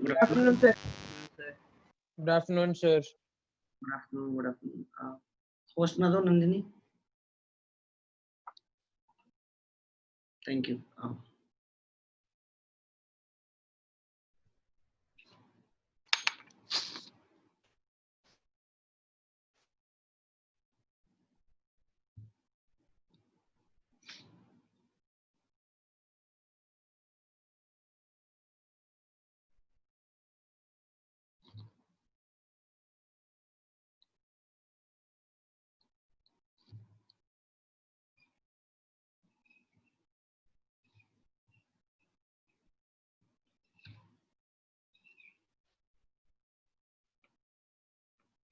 Good afternoon, sir. Good afternoon, sir. Good afternoon. Good afternoon. Host na do, Nandini. Thank you.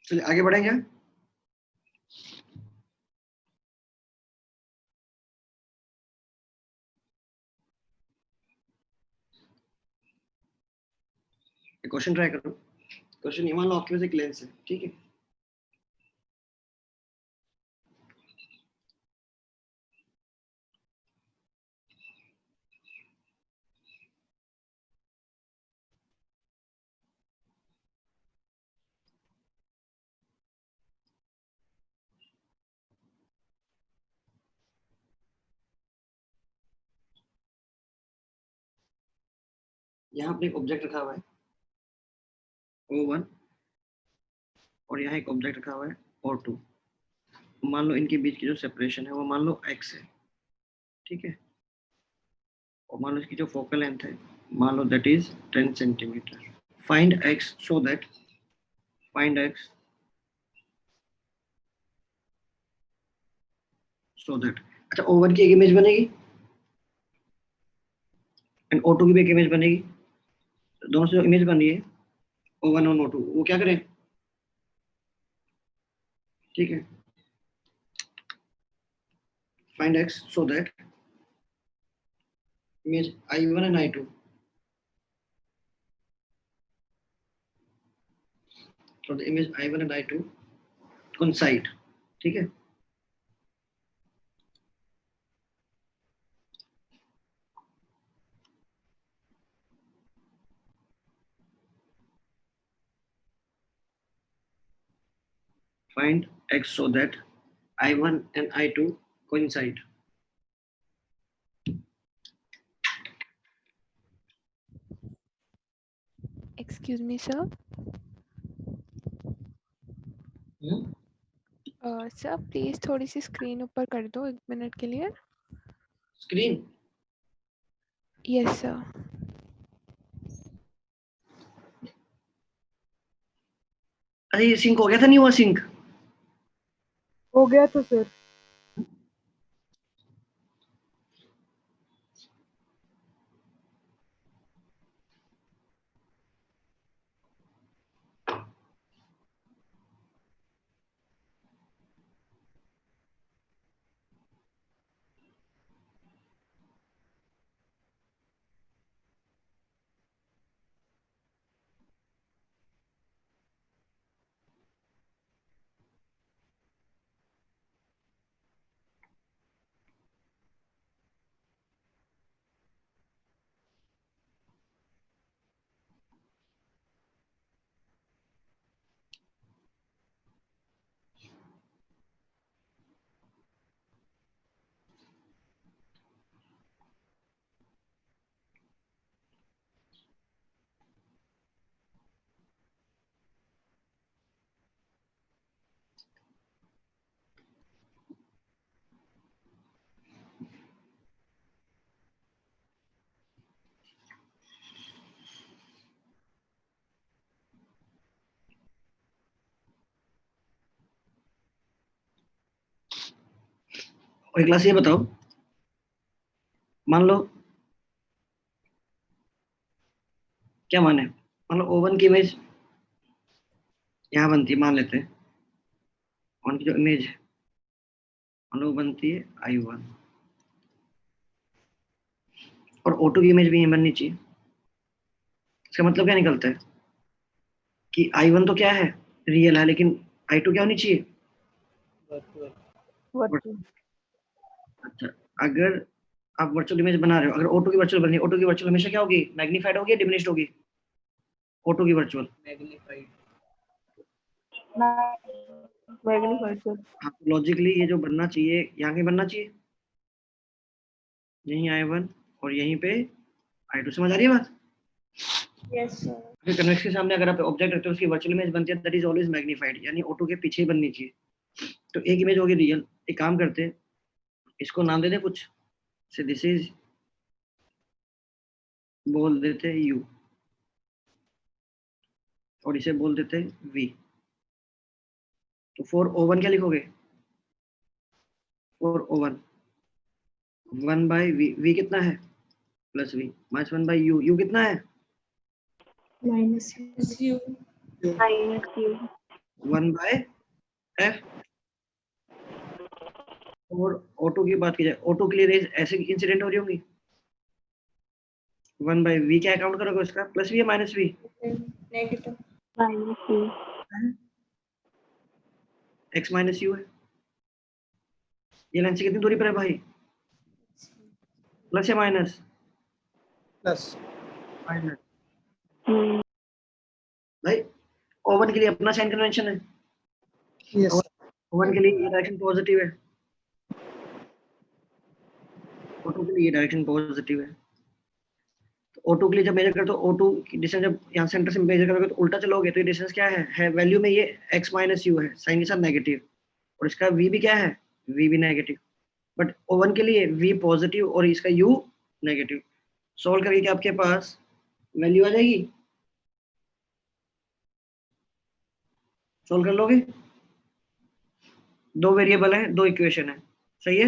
चलिए आगे बढ़ेंगे। Question try करो। Question ये मान लो आपके पास एक लेंस है, ठीक है। यहाँ पे एक ऑब्जेक्ट रखा हुआ है O1 और यहाँ एक ऑब्जेक्ट रखा हुआ है O2। मान लो इनके बीच की जो सेपरेशन है वो मान लो x है, ठीक है। और मान लो इसकी जो फोकल लेंथ है मान लो that is 10 centimetre. Find x so that अच्छा O1 की एक इमेज बनेगी एंड O2 की भी एक इमेज बनेगी। दोनों से जो इमेज बन रही है O1 और O2 वो क्या करें, ठीक है। Find x so that image I1 and I2 so the image I1 and I2 coincide, ठीक है। Find x so that I1 and I2 coincide. Excuse me, sir. Sir please थोड़ी सी स्क्रीन ऊपर कर दो 1 मिनट के लिए। स्क्रीन? Yes sir. अरे ये सिंक हो गया था, नहीं हुआ सिंक? हो गया था सर। और एक क्लास ये बताओ, मान लो क्या माने, मान लो O1 की इमेज यहाँ बनती है, मान लेते हैं O1 की जो इमेज है मान लो बनती है I1 और O2 की इमेज भी यहीं बननी चाहिए। इसका मतलब क्या निकलता है कि I1 तो क्या है, रियल है, लेकिन I2 क्या होनी चाहिए, वर्चुअल। अच्छा अगर आप वर्चुअल इमेज बना रहे हो, अगर O2 की वर्चुअल बनी, O2 की वर्चुअल हमेशा क्या होगी, मैग्नीफाइड होगी, डिमिनिश्ड होगी? O2 की वर्चुअल। मैग्नीफाइड। Magnified sir. हाँ, लॉजिकली ये जो बनना चाहिए यहाँ कहीं बनना चाहिए, यहीं I1 और यहीं पे I2। समझ आ रही है बात? Yes sir. फिर कन्वेक्स के सामने अगर आप ऑब्जेक्ट रखते हो उसकी वर्चुअल इमेज बनती है, दैट इज ऑलवेज मैग्नीफाइड, यानी O2 के पीछे ही बननी चाहिए। तो एक इमेज होगी रियल। एक काम करते हैं, इसको नाम दे दे कुछ से, दिस इज बोल देते U और इसे बोल देते V। तो फॉर O1 क्या लिखोगे? फॉर O1 1 बाई V कितना है? Plus V minus 1 by U कितना है? Minus u. 1 by F। और O2 की बात की जाए, O2 के लिए रेज ऐसे इंसिडेंट हो रही होंगी, 1 बाई V क्या अकाउंट करोगे उसका? प्लस V या minus V? Negative. Minus you. x minus U है। ये लाइन से कितनी दूरी पर है भाई? प्लस या माइनस? प्लस। माइनस। भाई O1 के लिए अपना साइन कन्वेंशन है। यस। O1 के लिए ये डायरेक्शन पॉजिटिव है, O2 के लिए ये डायरेक्शन पॉजिटिव है। तो O2 के लिए जब मेजर करते हो, O2 की डिस्टेंस जब यहाँ सेंटर से मेजर करोगे तो उल्टा चलोगे, तो ये डिस्टेंस क्या है वैल्यू में ये x माइनस U है, साइन के साथ नेगेटिव, और इसका V भी क्या है? V भी नेगेटिव। बट O1 के लिए V पॉजिटिव और इसका U नेगेटिव। सॉल्व करके क्या आपके पास वैल्यू आ जाएगी? सॉल्व कर लोगे? दो वेरिएबल है, दो इक्वेशन है, सही है?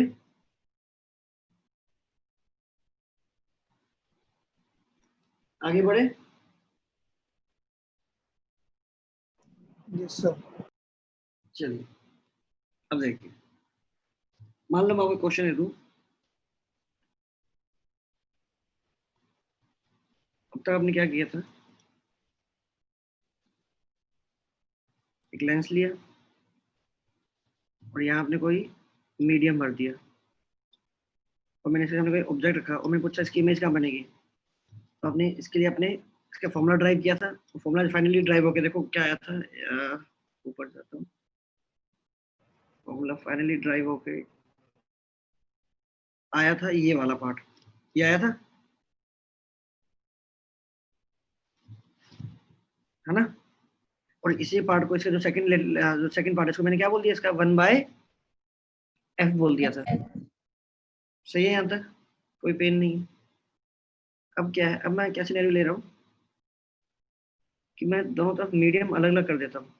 आगे बढ़े? Yes sir. चलिए अब देखिए, मान लो मैं आपको क्वेश्चन दे दूं, अब तक आपने क्या किया था, एक लेंस लिया और यहाँ आपने कोई मीडियम भर दिया और मैंने इसके सामने कोई ऑब्जेक्ट रखा और मैंने पूछा इसकी इमेज कहाँ बनेगी। तो आपने इसके लिए अपने इसका फॉर्मूला ड्राइव किया था, वो फॉर्मूला फाइनली ड्राइव होकर देखो क्या आया था। ऊपर जाता हूँ, फॉर्मूला फाइनली ड्राइव होके आया था ये वाला पार्ट, ये आया था, है ना? और इसी पार्ट को, इसका जो सेकंड पार्ट है, इसको मैंने क्या बोल दिया, इसका 1 बाय F बोल दिया था। सही है यहाँ तक? कोई पेन नहीं है। अब क्या है, अब मैं क्या सिनेरियो ले रहा हूँ कि मैं दोनों तरफ मीडियम अलग अलग कर देता हूँ।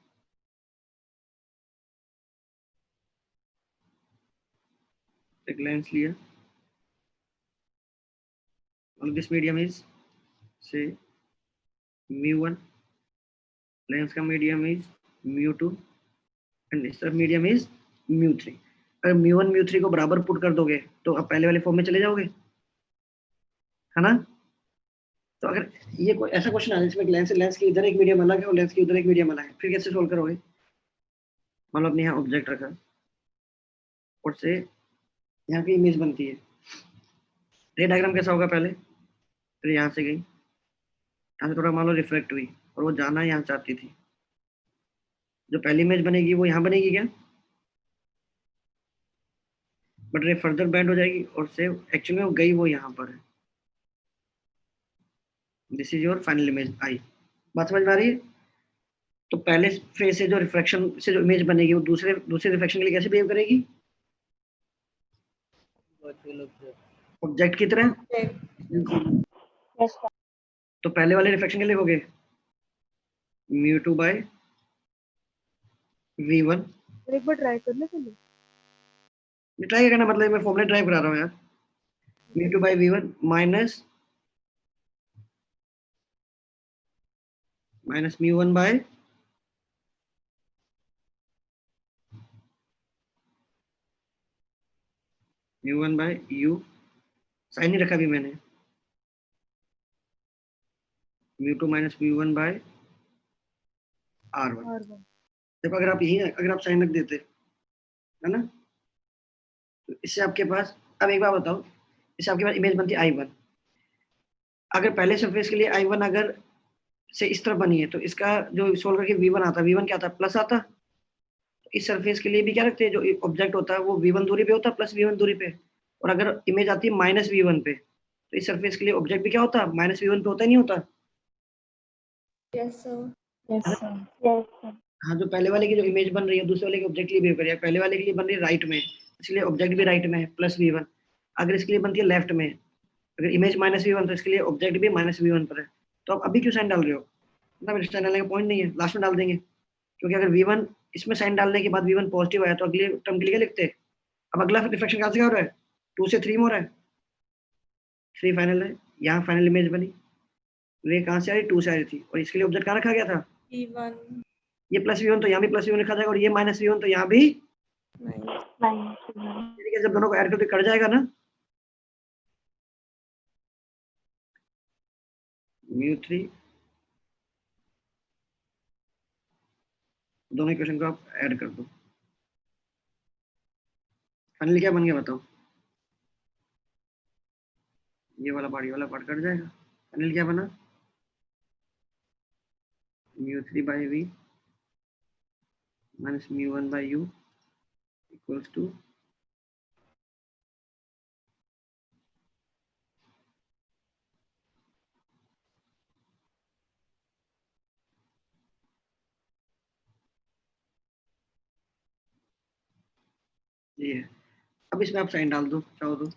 एक लेंस लिया और दिस मीडियम इज से μ1, लेंस का मीडियम इज μ2 एंड इसका मीडियम इज μ3। अगर μ1 μ3 को बराबर पुट कर दोगे तो अब पहले वाले फॉर्म में चले जाओगे, है ना? तो अगर ये कोई ऐसा क्वेश्चन आ जाए जिसमें लेंस की इधर एक मीडियम अलग है और लेंस की उधर एक मीडियम अलग है, फिर कैसे सोल्व करोगे? मान लो अपने यहाँ ऑब्जेक्ट रखा और से यहाँ की इमेज बनती है, ये डायग्राम कैसा होगा? पहले फिर यहाँ से गई, यहाँ से थोड़ा मान लो रिफ्लेक्ट हुई और वो जाना यहाँ चाहती थी, जो पहली इमेज बनेगी वो यहाँ बनेगी क्या? बट रे फर्दर बैंड हो जाएगी और से एक्चुअली में वो गई वो यहाँ पर है। This is your final image आई। बात समझ में आ रही है? तो पहले फेज से जो रिफ्रैक्शन से जो इमेज बनेगी वो दूसरे रिफ्रैक्शन के लिए कैसे बिहेव करेगी? ऑब्जेक्ट की तरह। तो पहले वाले रिफ्रैक्शन के लिए हो गए μ2 बाय V1। एक बार ट्राई करने के लिए। ट्राई करना मतलब मैं फॉर्मूला ड्राइव करा रहा हूँ यार। μ2 by V1 minus μ1 by μ1 by U, sign नहीं रखा भी मैंने, μ2 माइनस μ1 बाय R1। R1। देखो अगर आप यही अगर आप साइन रख देते, है ना, तो इससे आपके पास, अब एक बात बताओ, इससे आपके पास इमेज बनती I1। अगर पहले सरफेस के लिए I1 अगर से इस तरफ बनी है, तो इसका जो सोल्व करके v1 आता, v1 क्या आता, प्लस आता। इस सरफेस के लिए भी क्या रखते हैं, जो ऑब्जेक्ट होता है वो v1 दूरी पे होता है, प्लस v1 दूरी पे। और अगर इमेज आती है माइनस v1 पे, तो इस सरफेस के लिए ऑब्जेक्ट भी क्या होता है, माइनस v1 पे होता ही नहीं होता। Yes sir. Yes, है ना? sir. Yes, sir. हाँ, जो पहले वाले की जो इमेज बन रही है दूसरे वाले के ऑब्जेक्ट के लिए बिहेव कर रही है, पहले वाले के लिए बन रही है राइट में, इसलिए ऑब्जेक्ट भी राइट में है, प्लस v1। अगर इसके लिए बनती है लेफ्ट में, अगर इमेज माइनस v1, तो इसके लिए ऑब्जेक्ट भी माइनस v1 पर है। तो आप अभी क्यों साइन डाल रहे हो, मतलब साइन डालने का पॉइंट नहीं है, लास्ट में डाल देंगे। क्योंकि अगर v1 इसमें साइन डालने के बाद v1 पॉजिटिव आया, तो अगले टर्म के लिए क्या लिखते हैं। अब अगला रिफ्लेक्शन कहाँ से क्या हो रहा है, 2 से 3 में हो रहा है, 3 फाइनल है, यहाँ फाइनल इमेज बनी, रे कहाँ से आ रही, 2 से आ रही थी, और इसके लिए ऑब्जेक्ट कहाँ रखा गया था, v1 ये प्लस v1, तो यहाँ भी प्लस v1 लिखा जाएगा, और ये माइनस v1, तो यहाँ भी। minus Minus one. ठीक है, जब दोनों को ऐड करके कट जाएगा ना, mu3, दोनों इक्वेशन को आप ऐड कर दो, फाइनली क्या बन गया बताओ, ये वाला पार्ट कट जाएगा, फाइनली क्या बना, mu3/v minus mu1/u equals to ये है। अब इसमें आप साइन डाल दो चाहो तो,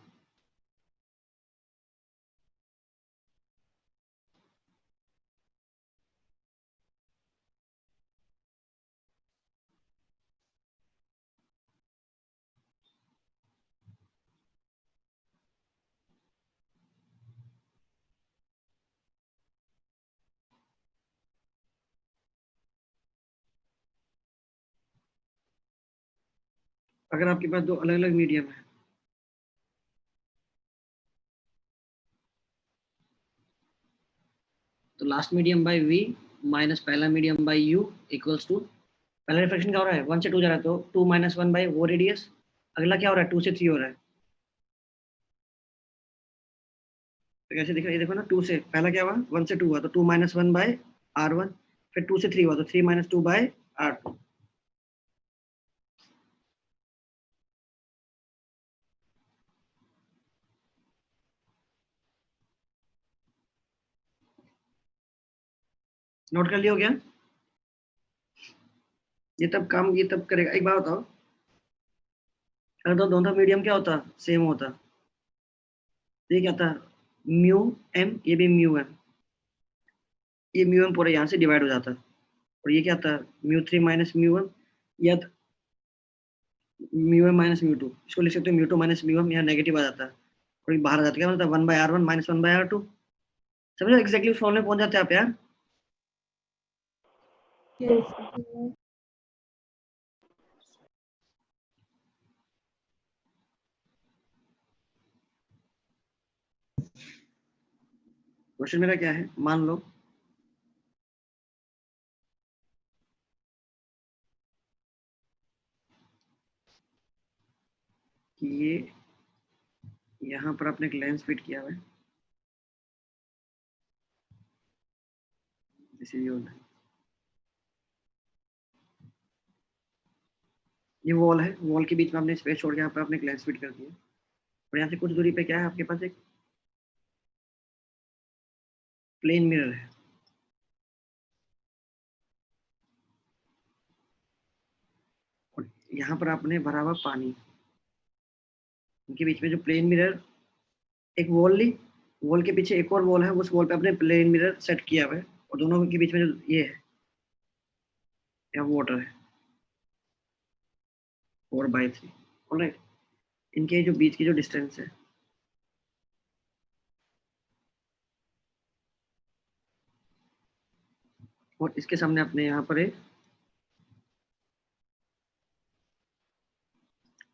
अगर आपके पास दो अलग अलग मीडियम है, तो last medium by v minus पहला medium by u equals to, पहला रिफ्लेक्शन क्या हो रहा है, 1 से 2 जा रहा है, तो 2 माइनस 1 बाई वो रेडियस, अगला क्या हो रहा है, 2 से 3 हो रहा है। तो कैसे दिख रहा है, ये देखो ना, 2 से पहला क्या हुआ, 1 से 2 हुआ, तो 2 माइनस 1 बाय r1, फिर 2 से 3 हुआ, तो 3 माइनस 2 बाय r2। नोट कर लिया हो क्या, ये तब करेगा। एक बात बताओ, अगर तो दोनों मीडियम क्या होता, सेम होता, तो ये क्या था, म्यू एम, ये भी म्यू एम, ये म्यू एम पूरा यहाँ से डिवाइड हो जाता, और ये क्या था, mu3 माइनस म्यू एम, या mu M minus mu two, इसको लिख सकते हो mu two minus mu M, यहाँ नेगेटिव आ जाता है, और ये बाहर आ जाता है, क्या मतलब 1/r1 माइनस 1/r2। समझो एक्जैक्टली उस फॉर्मूले में पहुंच जाते हैं आप यार। Yes, sir. क्वेश्चन मेरा क्या है, मान लो कि ये यहाँ पर आपने एक लेंस फिट किया हुआ है, जैसे ये वॉल है, वॉल के बीच में आपने स्पेस छोड़ के यहाँ पर आपने एक लेंस फिट कर दिया, और यहाँ से कुछ दूरी पे क्या है आपके पास, एक प्लेन मिरर है, और यहाँ पर आपने भरा हुआ पानी, उनके बीच में जो प्लेन मिरर, एक वॉल ली, वॉल के पीछे एक और वॉल है, उस वॉल पे आपने प्लेन मिरर सेट किया हुआ है, और दोनों के बीच में जो ये है, यहाँ वाटर है 4/3, ऑलराइट। इनके जो बीच की जो डिस्टेंस है, और इसके सामने आपने यहाँ पर एक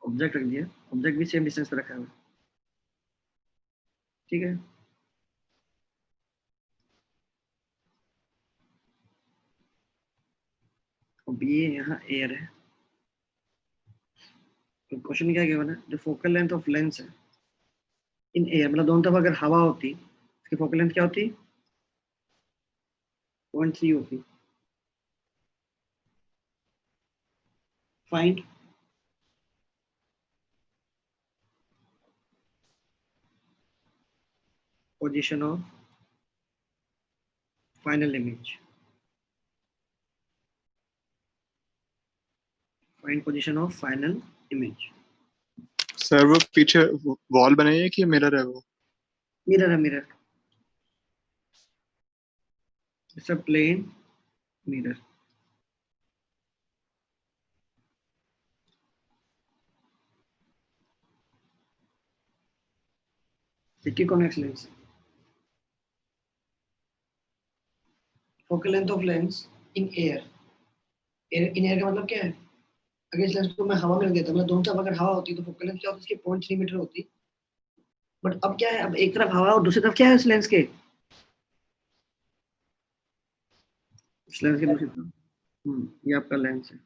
ऑब्जेक्ट रख दिया, ऑब्जेक्ट भी सेम डिस्टेंस पे रखा हुआ है, ठीक है। अब ये यहाँ एयर है, तो क्वेश्चन क्या गिवन है, जो फोकल लेंथ ऑफ लेंस है इन एयर, मतलब दोनों तरफ अगर हवा होती, इसकी फोकल लेंथ क्या होती, 0.3 OP. Find position of final image. Find position of final image. Sir वो पीछे वॉल बनाई है कि मिरर है वो? Mirror है mirror. It's a plain mirror. Equiconvex lens. Focal length of lens in air. In air का मतलब क्या है? अगर इस लेंस को मैं हवा में रख देता, मतलब दोनों तरफ अगर हवा होती तो फोकल लेंथ क्या होती, इसकी 0.3 मीटर होती. बट अब क्या है, अब एक तरफ हवा और दूसरी तरफ क्या है इस लेंस के? इस लेंस के दूसरी तरफ ये आपका लेंस है.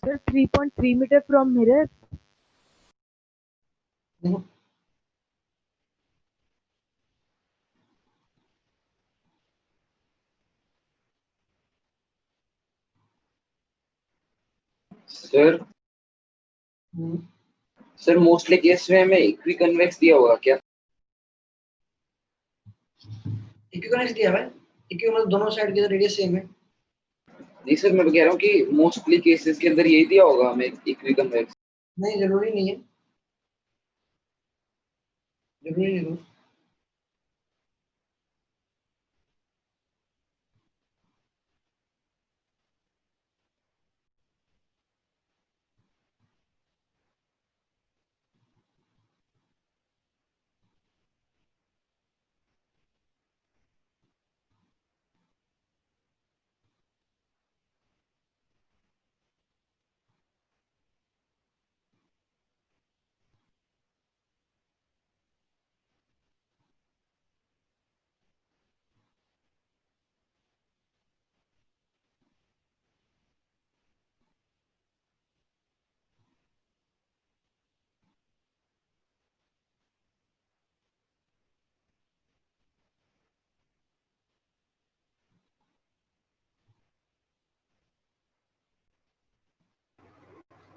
Sir, 3.3 meter from mirror. देखो सर सर मोस्टली केस में हमें इक्वी कन्वेक्स दिया होगा क्या? इक्विकनेक्स दिया है. इक्वी मतलब दोनों साइड के रेडियस सेम है. नहीं सर, मैं कह रहा हूँ कि मोस्टली केसेस के अंदर यही दिया होगा हमें इक्वी कन्वेक्स. नहीं जरूरी नहीं है, जरूरी नहीं दोस्त.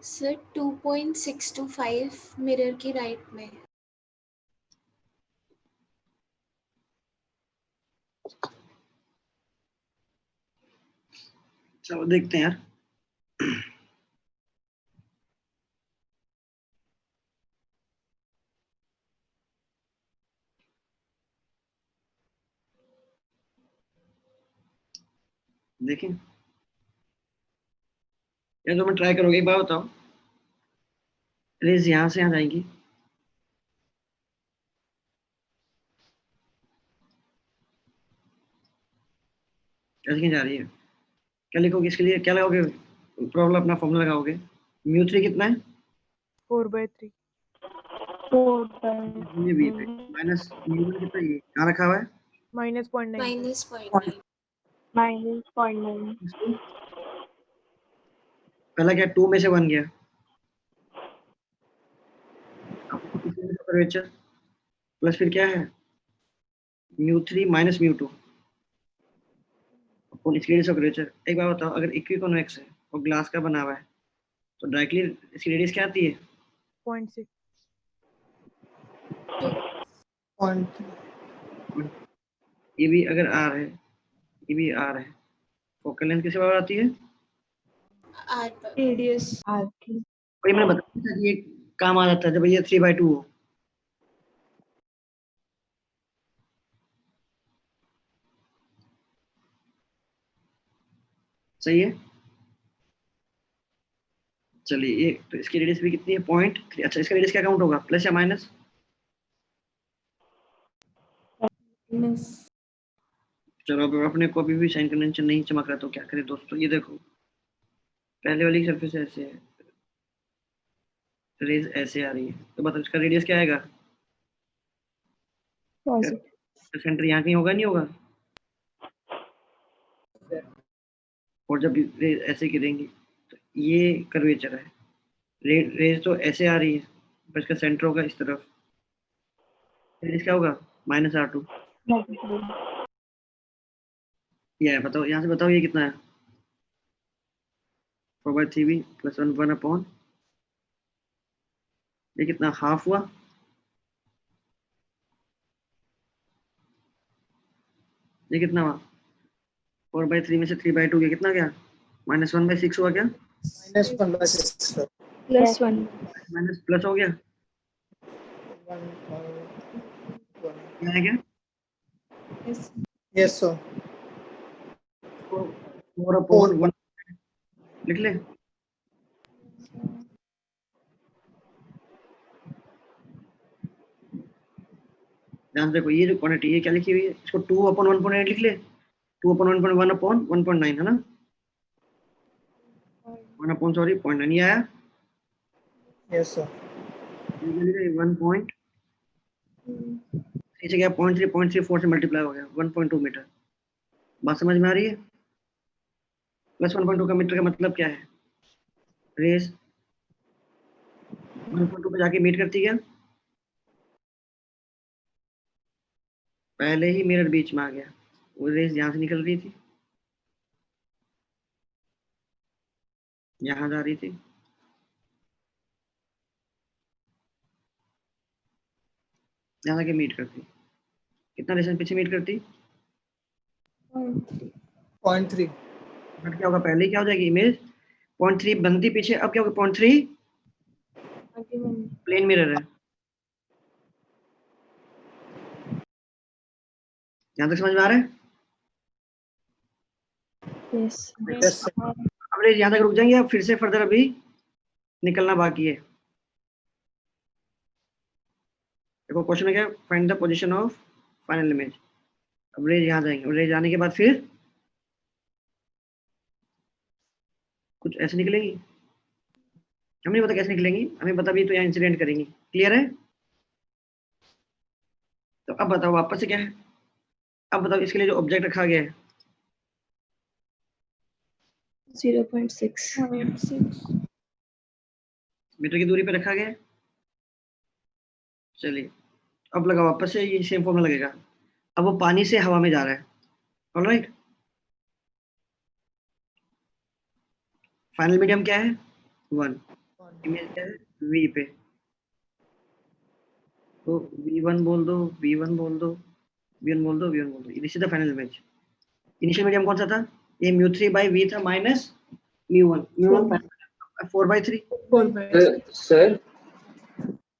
सर 2.625 मिरर की राइट में। चलो देखते हैं यार। देखें या तो मैं ट्राई करोगे, एक बार बताओ, रेज यहाँ से यहाँ जाएंगी, कैसे जा रही है, क्या लिखोगे इसके लिए, क्या लगाओगे, प्रॉब्लम अपना फॉर्मूला लगाओगे। म्यू 3 कितना है, 4/3 ये भी पे माइनस म्यू 1 कितना, ये कहाँ रखा हुआ है, -0.9 -0.9 पहला क्या 2 में से 1 गया, कर्वेचर प्लस फिर क्या है म्यू 3 माइनस म्यू 2 अपन इसकी रेडियस ऑफ कर्वेचर। एक बार बताओ, अगर इक्विकॉन्वेक्स है और ग्लास का बना हुआ है तो डायरेक्टली इसकी रेडियस क्या आती है, 0.6 0.3 ये भी अगर आर है, ये भी आर है, फोकल लेंथ किससे बराबर आती है, आर पर रेडियस आर की और ये मैंने बताया था कि ये काम आ जाता है जब ये 3/2 हो। सही है, चलिए ये तो इसकी रेडियस भी कितनी है 0.3। अच्छा इसका रेडियस क्या काउंट होगा, प्लस या माइनस, चलो अब अपने को अभी भी साइन कन्वेंशन नहीं चमक रहा तो क्या करें दोस्तों, ये देखो पहले वाली सरफेस ऐसे है, रेज ऐसे आ रही है, तो बताओ इसका रेडियस क्या आएगा, पॉजिटिव सेंटर यहाँ कहीं होगा, नहीं होगा, और जब रेज ऐसे गिरेंगी तो ये कर्वेचर है, रेज तो ऐसे आ रही है पर इसका सेंटर होगा इस तरफ, रेज क्या होगा -r2। ये है, बताओ यहाँ से बताओ ये कितना है, 4/3b प्लस 1 अपॉन ये कितना हाफ हुआ, ये कितना हुआ 4/3 में से 3/2 गया, कितना गया -1/6 हुआ क्या, -1/6 sir. +1 माइनस प्लस हो गया, 1.1 क्या है क्या, yes sir. 4/1 लिख ले, ध्यान से देखो ये जो क्वांटिटी है क्या लिखी हुई है, इसको 2/1.8 लिख ले, 2/1.1 अपॉन 1.9 है ना, 0.9 ये आया, Yes sir. ये 1 नीचे गया 0.34 से मल्टीप्लाई हो गया 1.2 मीटर, बात समझ में आ रही है, प्लस 1.2 का मीटर का मतलब क्या है, रेस 1.2 पे जाके मीट करती क्या, पहले ही मिरर बीच में आ गया, वो रेस यहाँ से निकल रही थी यहाँ जा रही थी, यहाँ जाके मीट करती, कितना डिस्टेंस पीछे मीट करती, 0.3 बट क्या होगा पहले ही क्या हो जाएगी इमेज 0.3 बनती पीछे, अब क्या होगा 0.3 प्लेन मिरर है, यहाँ तक समझ में आ रहा है, यस yes sir. अब रेस यहाँ तक रुक जाएंगे, अब फिर से फर्दर अभी निकलना बाकी है। देखो क्वेश्चन है क्या, find the position of final image, अब रेज यहाँ जाएंगे, रेज आने के बाद फिर कुछ ऐसे निकलेंगी, हमें नहीं पता कैसे निकलेंगी, हमें पता भी तो यहाँ इंसिडेंट करेंगी, क्लियर है, तो अब बताओ वापस से क्या है, अब बताओ इसके लिए जो ऑब्जेक्ट रखा गया है 0.6 मीटर की दूरी पे रखा गया है, चलिए अब लगा वापस से ये सेम फॉर्मूला लगेगा, अब वो पानी से हवा में जा रहा है, ऑलराइट, फाइनल मीडियम क्या है 1, इमेज क्या है v पे, तो v1 बोल दो, v1 बोल दो, v1 बोल दो, v1 बोल दो, this is the final image. Initial medium कौन सा था? ये μ3/v था माइनस μ1, μ1 4/3 सर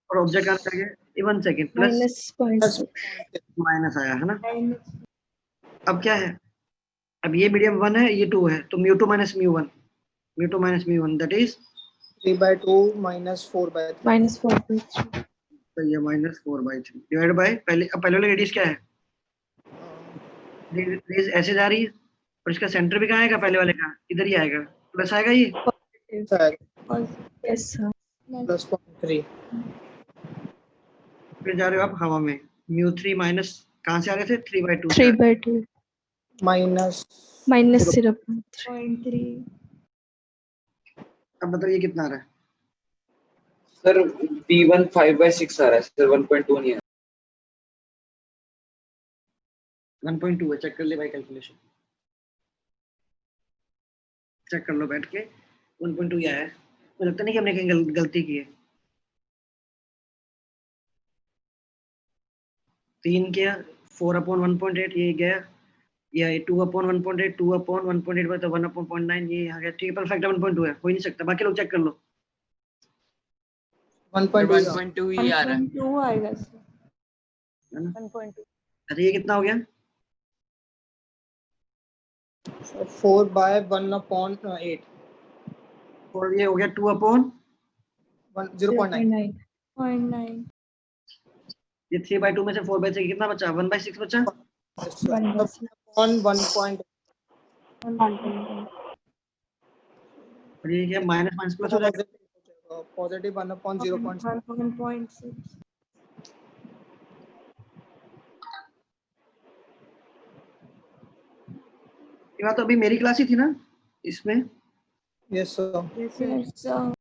और ऑब्जेक्ट कहाँ आ गया? ये 1 सेकंड प्लस -0.6. माइनस आया है ना। अब क्या है? अब ये मीडियम 1 है, ये 2 है, तो μ2 minus μ1, μ2 minus μ1 that is 3/2 minus 4/3. -4.3. तो ये -4/3 डिवाइड बाय पहले, अब पहले वाला रेडियस क्या है? रेडियस ऐसे जा रही है और इसका सेंटर भी कहाँ आएगा? पहले वाले का इधर ही आएगा, प्लस आएगा ये। Yes, sir. Plus 0.3. फिर जा रहे हो आप हवा में, μ3 माइनस कहाँ से आ रहे थे? 3/2 3/2. Minus -0.3. अब बताओ ये कितना आ रहा है? सर v1 5/6 आ रहा है सर, 1.2 नहीं है। 1.2 है, चेक कर ले भाई कैलकुलेशन, चेक कर लो बैठ के, 1.2 ही आया है। मुझे लगता नहीं कि हमने कहीं गलती की है। 3 क्या 4/1.8 ये गया, या 2/1.8, 2/1.8 तो 1/9 ये आ गया, ठीक है, परफेक्ट 1.2 है, हो ही नहीं सकता। बाकी लोग चेक कर लो। 1.2 1.2 ही आ रहा है 1.2 आएगा सर. है ना? 1.2. अच्छा ये कितना हो गया? 4/1/8. और ये हो गया 2/, 0.9. 0.9. ये 3/2 में से 4/6 कितना बचा? 1/6 बचा। 1/6. On 1.8. और ये क्या माइनस माइनस प्लस हो जाएगा? Positive 1/0.6. 1.6. ये बात तो अभी मेरी क्लास ही थी ना इसमें। Yes, sir. Yes, sir.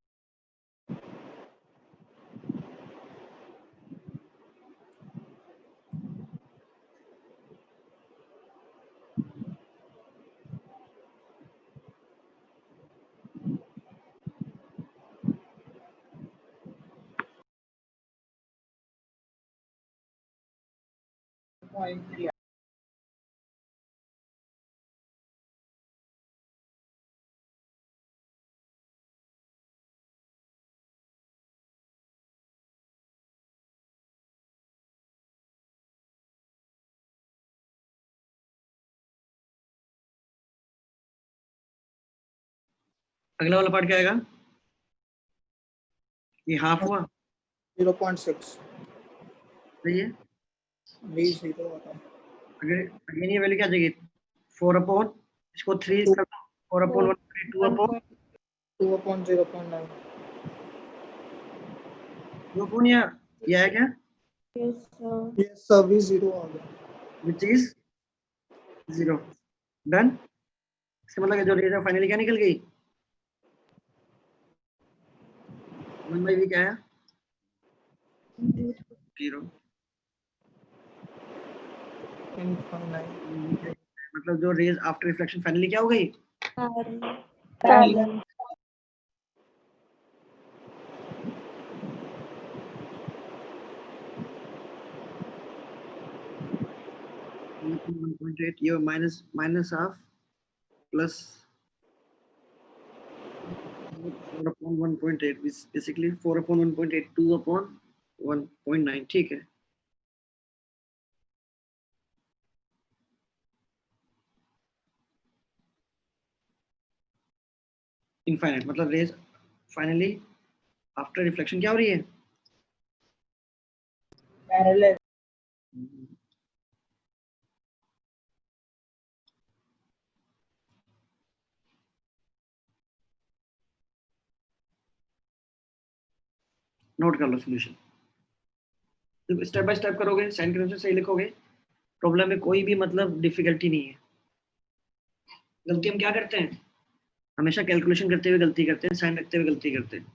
अगला वाला पार्ट क्या आएगा? ये हाफ हुआ, 0.6. सही है। V0 होता है. अगर अगेन ये वैल्यू क्या आ जाएगी? 4/, इसको 3 कर दो, 4/1, 2/, 2/0.9. 2/, या ये आया क्या? Yes, sir. Yes, sir. V0 आ गया. Which is 0। डन। इसका मतलब जो रेज है फाइनली क्या निकल गई? 1/v क्या है? 0। 10.9. मतलब जो रेज आफ्टर रिफ्लेक्शन फाइनली क्या हो गई? Parallel. ये माइनस हाफ प्लस 4/1.8, बेसिकली 4/1.8, 2/1.9, ठीक है। इनफाइनाइट मतलब रेज फाइनली आफ्टर रिफ्लेक्शन क्या हो रही है? Parallel. नोट कर लो सॉल्यूशन, देखो स्टेप बाय स्टेप करोगे, साइन कन्वेंशन सही लिखोगे, प्रॉब्लम में कोई भी मतलब डिफिकल्टी नहीं है। गलती हम क्या करते हैं? हमेशा कैलकुलेशन करते हुए गलती करते हैं, साइन रखते हुए गलती करते हैं।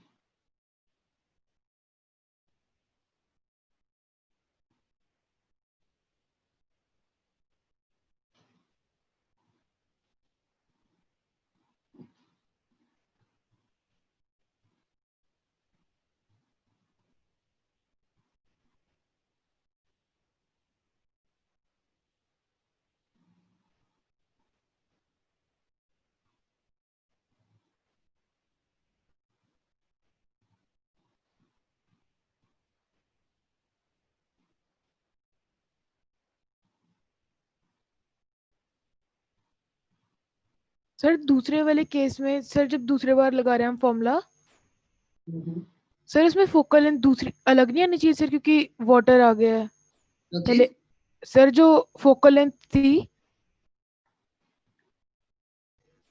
सर दूसरे वाले केस में सर जब दूसरे बार लगा रहे हैं हम फॉर्मूला, सर इसमें फोकल लेंथ दूसरी अलग नहीं आनी चाहिए सर, क्योंकि वाटर आ गया है पहले। सर जो फोकल लेंथ थी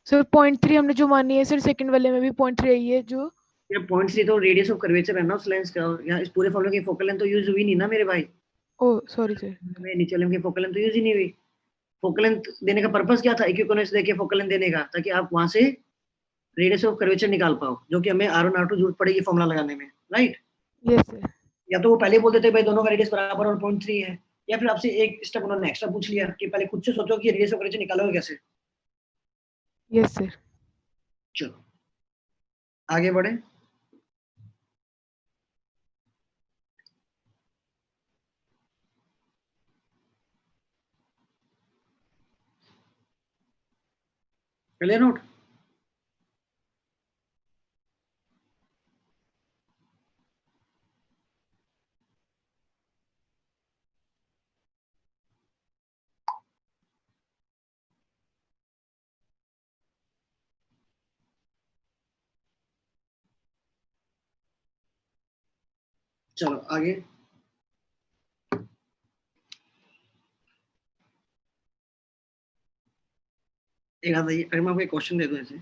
सर 0.3 हमने जो मानी है सर, सेकंड वाले में भी 0.3 आई है जो। ये पॉइंट सी तो रेडियस ऑफ कर्वेचर है ना उस लेंस का, यहाँ इस पूरे फॉर्मूले की फोकल लेंथ तो यूज हुई नहीं ना मेरे भाई। ओ सॉरी सर। मैं नीचे वाले की फोकल लेंथ तो यूज ही नहीं हुई। फोकल लेंथ देने का पर्पस क्या था, इक्विकोनेस देके फोकल लेंथ देने का, ताकि आप वहां से रेडियस ऑफ कर्वेचर निकाल पाओ, जो कि हमें R1 R2 जरूरत पड़ेगी फॉर्मूला लगाने में, राइट। Yes sir. या तो वो पहले बोल देते भाई दोनों का रेडियस बराबर और 0.3 है, या फिर आपसे एक स्टेप उन्होंने एक्स्ट्रा पूछ लिया कि पहले खुद से सोचो कि रेडियस ऑफ कर्वेचर निकालोगे कैसे। Yes sir. चलो आगे बढ़े। Clear note. चलो आगे। एक आता है, अगर मैं आपको एक क्वेश्चन दे दूं ऐसे,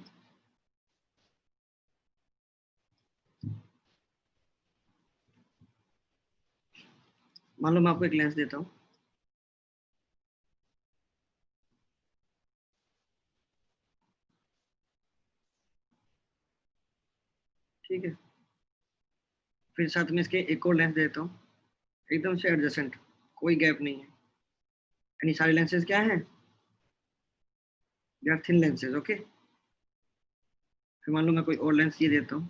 मान लो मैं आपको एक लेंस देता हूँ, ठीक है, फिर साथ में इसके एक और लेंस देता हूँ, एकदम से एडजेसेंट, कोई गैप नहीं है, यानी सारे लेंसेज क्या हैं, they are thin lenses, okay. फिर मान लो मैं कोई और लेंस ये देता हूँ,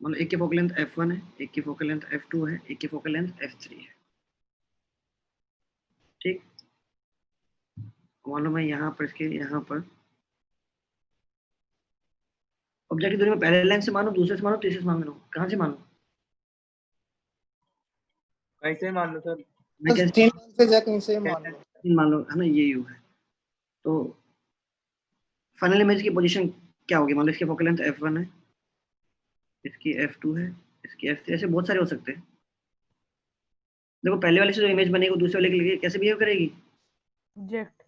मान लो एक की फोकल लेंथ f1 है, एक की फोकल लेंथ f2 है, एक की फोकल लेंथ f3 है, ठीक। मान लो मैं यहाँ पर इसके यहाँ पर ऑब्जेक्ट की दूरी में पहले लेंस से मानो, दूसरे से मानो, तीसरे से मानो, कहाँ से मानो, कैसे मान लो सर? मैं बस कैसे 3 से जा कहीं से मान लो। मान लो, है ना, ये यू है। तो फाइनल इमेज की पोजीशन क्या होगी, मान लो इसकी फोकल लेंथ f1 है, इसकी f2 है, इसकी f3, ऐसे बहुत सारे हो सकते हैं। देखो पहले वाले से जो इमेज बनेगी वो दूसरे वाले के लिए कैसे बिहेव करेगी, ऑब्जेक्ट।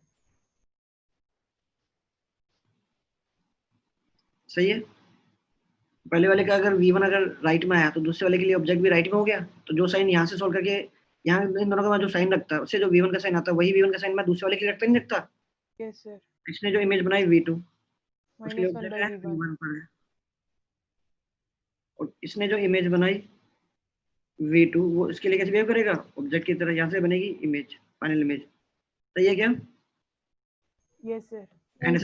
सही है। पहले वाले का अगर v1 अगर राइट में आया तो दूसरे वाले के लिए ऑब्जेक्ट भी राइट में हो गया, तो जो साइन यहाँ से सोल्व करके यहाँ इन दोनों का जो साइन रखता है उससे जो v1 का साइन आता है वही v1 का साइन मैं दूसरे वाले के लिए रखता नहीं रखता। Yes sir. इसने जो इमेज बनाई v2 उसके लिए -1 ऑब्जेक्ट by है v1। v1 पर है, और इसने जो इमेज बनाई v2 वो इसके लिए कैसे बिहेव करेगा, ऑब्जेक्ट की तरह, यहाँ से बनेगी इमेज, फाइनल इमेज। सही है क्या। Yes sir. एंड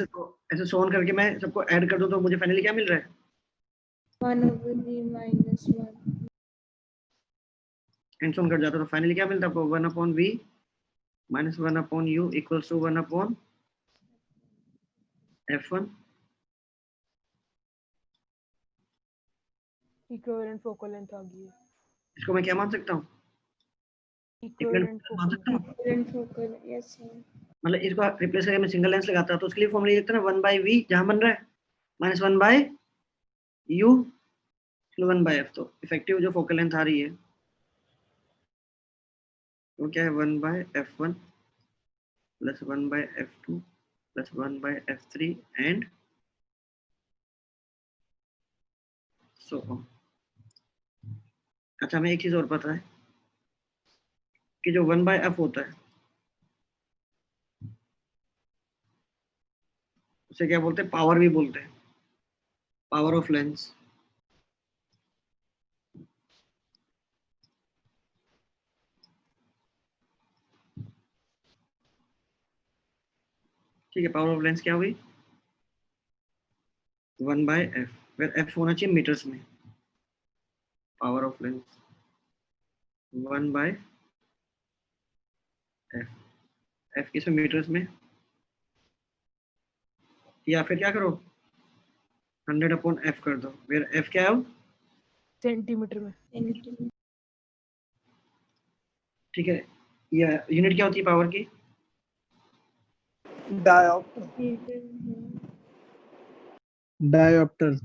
ऐसे सोन करके मैं सबको ऐड कर दूं तो मुझे फाइनली क्या मिल रहा है, 1/v -1। एंड सोन कर जाता तो फाइनली क्या मिलता है आपको, 1/v -1/u equals to 1/f1। Equivalent focal length आ गई है। इसको मैं क्या मान सकता हूँ, इक्विवेलेंट मान फोकल सकता हूँ। Equivalent focal, yes sir. मतलब इसको रिप्लेस करके मैं सिंगल लेंस लगाता तो उसके लिए फॉर्मूला लिखता ना 1/v, जहां बन रहा है -1/u 1/f। तो इफेक्टिव जो फोकल लेंथ आ रही है वो क्या है, 1/f1 plus 1/f2 plus 1/f3 and so on. अच्छा हमें एक चीज और पता है कि जो 1/f होता है उसे क्या बोलते हैं, पावर भी बोलते हैं, पावर ऑफ लेंस। ठीक है, पावर ऑफ लेंस क्या हुई, 1/f, फिर f होना चाहिए मीटर्स में, power of lens 1/f, f किस में, मीटर्स में, या फिर क्या करो 100/f कर दो, फिर f क्या है, सेंटीमीटर में। Centimeter. ठीक है। ये यूनिट क्या होती है पावर की? Dioptre, dioptre,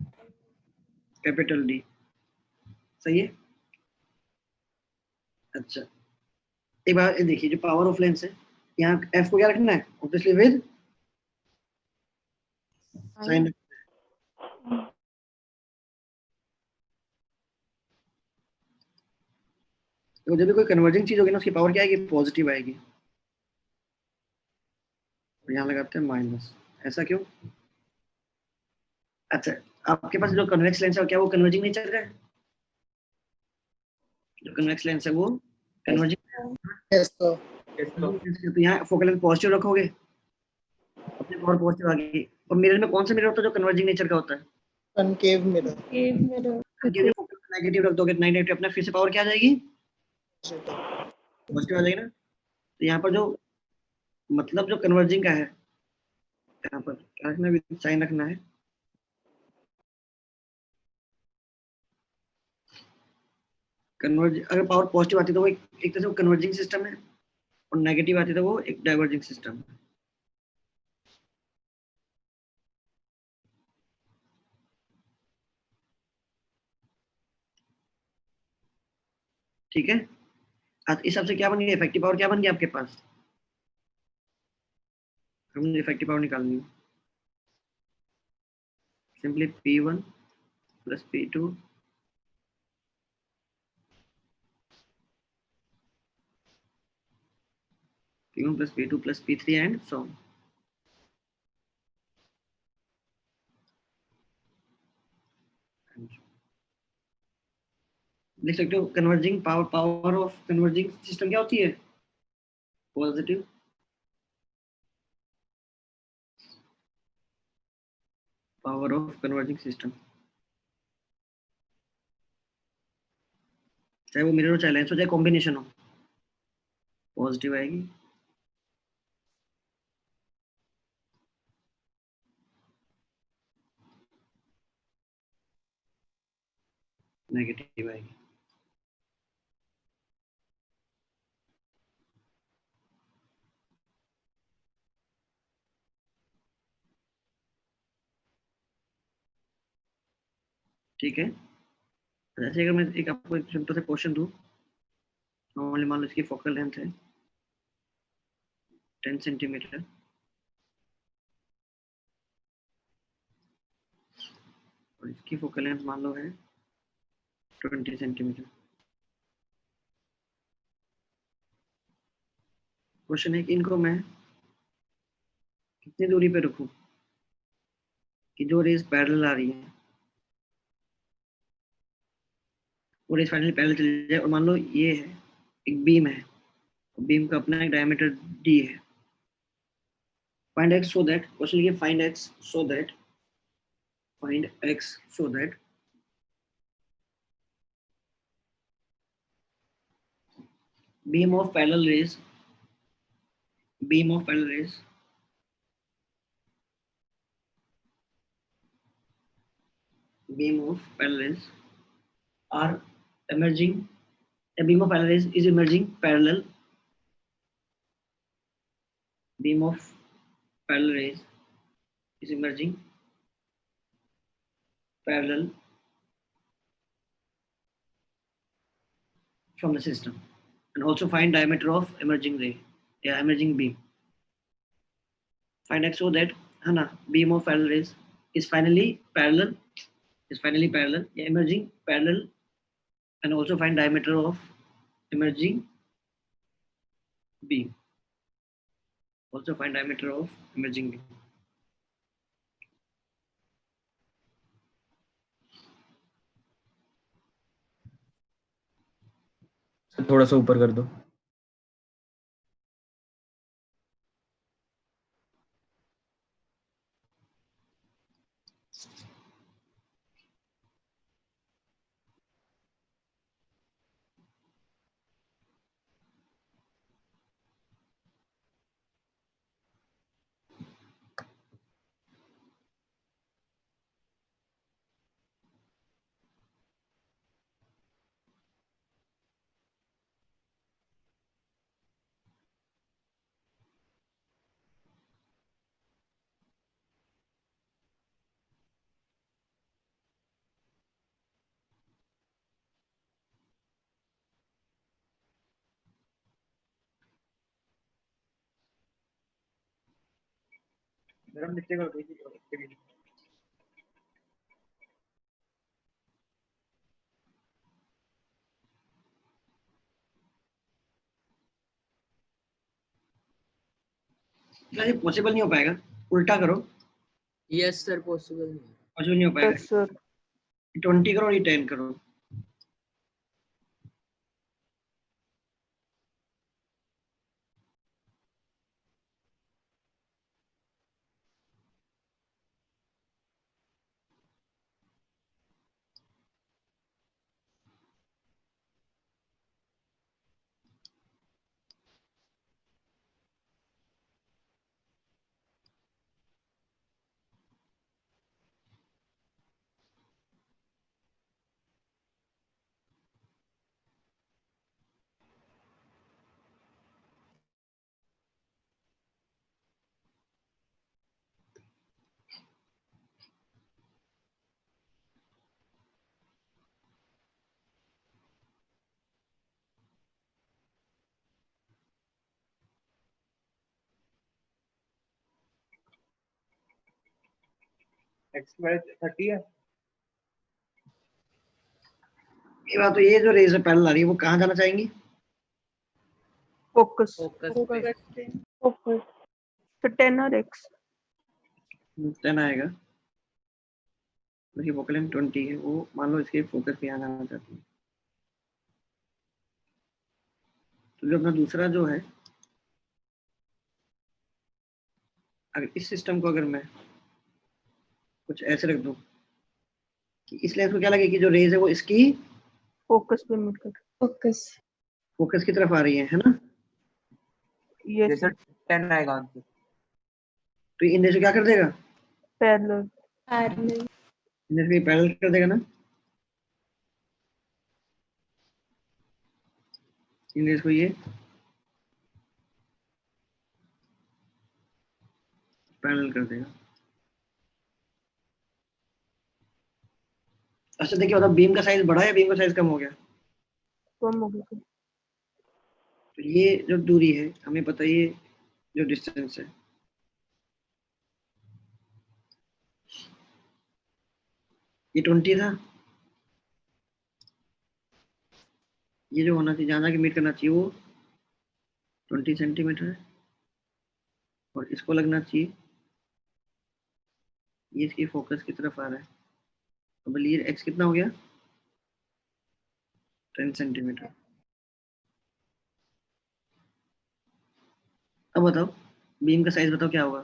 capital D. सही है। अच्छा, एक बार ये देखिए, जो पावर ऑफ लेंस है, यहाँ एफ को क्या रखना है? Obviously with sign. तो जब भी कोई कन्वर्जिंग चीज होगी ना, उसकी पावर क्या आएगी? पॉजिटिव आएगी। और यहाँ लगाते हैं माइनस। ऐसा क्यों? अच्छा, आपके पास जो कन्वेक्स लेंस है क्या वो कन्वर्जिंग नेचर का है? जो कन्वेक्स लेंस है वो कन्वर्जिंग। यस सर, तो यहाँ फोकल लेंथ पॉजिटिव रखोगे, अपनी पावर पॉजिटिव आ गई। और मिरर में कौन सा मिरर होता है जो कन्वर्जिंग नेचर का होता है? कनकेव मिरर, नेगेटिव रख दोगे, नेगेटिव अपना फिर से पावर क्या आ जाएगी? पॉजिटिव आ जाएगी ना। तो यहाँ पर जो मतलब जो कन्वर्जिंग का है, यहाँ पर क्या रखना है? साइन रखना है। कन्वर्ज अगर पावर पॉजिटिव आती है तो वो एक तरह से कन्वर्जिंग सिस्टम है, और नेगेटिव आती है तो वो एक डाइवर्जिंग सिस्टम है। ठीक है। आज इस हिसाब से क्या बन गया? इफेक्टिव पावर क्या बन गया आपके पास? हमने इफेक्टिव पावर निकालनी है। Simply P1 plus P2 P1 plus P2 plus P3 and so on. लिख सकते हो converging power, power of converging system क्या होती है? Positive power of converging system, चाहे वो मिरर हो, चाहे लेंस हो, चाहे कॉम्बिनेशन हो, पॉजिटिव आएगी। नेगेटिव आएगी। ठीक है। जैसे अगर मैं एक आपको एक सिंपल सा क्वेश्चन दूं, नॉर्मली मान लो इसकी फोकल लेंथ है 10 सेंटीमीटर, और इसकी फोकल लेंथ मान लो है 20 सेंटीमीटर। क्वेश्चन है कि इनको मैं कितनी दूरी पे रखूं कि जो रेज पैरेलल आ रही है वो रेज फाइनली पैरेलल चली जाए। और मान लो ये है, एक बीम है, बीम का अपना एक डायमीटर d है। Find x so that, question ये find x so that, find x so that beam of parallel rays, beam of parallel rays beam of parallel rays are emerging, a beam of parallel rays is emerging parallel, beam of parallel rays is emerging parallel from the system, and also find diameter of emerging ray, yeah, emerging beam. Find x so that है ना, beam of parallel rays is finally parallel, yeah, emerging parallel, and also find diameter of emerging beam, also find diameter of emerging beam. थोड़ा सा ऊपर कर दो। Madam नीचे करो, नीचे करो, नीचे करो। ये पॉसिबल नहीं हो पाएगा, उल्टा करो। यस सर पॉसिबल नहीं है। पॉसिबल नहीं हो पाएगा। यस सर 20 करो और ये 10 करो। एक्स की वैल्यू 30 है। ये बात तो, ये जो रेज पैरेलल आ रही है वो कहाँ जाना चाहेंगी? फोकस फोकस पे फोकस तो 10 और x 10 आएगा। देखिए फोकल लेंथ 20 है, वो मान लो इसके फोकस पे यहाँ जाना चाहती है। तो जो अपना दूसरा जो है, अगर इस सिस्टम को अगर मैं कुछ ऐसे रख दूं कि इस लेंस को क्या लगे कि जो रेज है वो इसकी फोकस पे मिलकर फोकस फोकस की तरफ आ रही है ना? यस जैसे 10 आएगा आंसर। तो ये इंडेक्स को क्या कर देगा? पैरेलल पैरेलल इंडेक्स को पैरेलल कर देगा ना? इंडेक्स को ये पैरेलल कर देगा। अच्छा देखिए, मतलब बीम का साइज बढ़ा है, बीम का साइज कम हो गया? कम हो गया सर तो ये जो दूरी है हमें पता है, ये जो डिस्टेंस है ये 20 था। ये जो होना चाहिए, जहाँ जाके मीट करना चाहिए वो 20 सेंटीमीटर है, और इसको लगना चाहिए, ये इसकी फोकस की तरफ आ रहा है। तो बोलिए एक्स कितना हो गया? 10 सेंटीमीटर। अब बताओ बीम का साइज बताओ क्या होगा?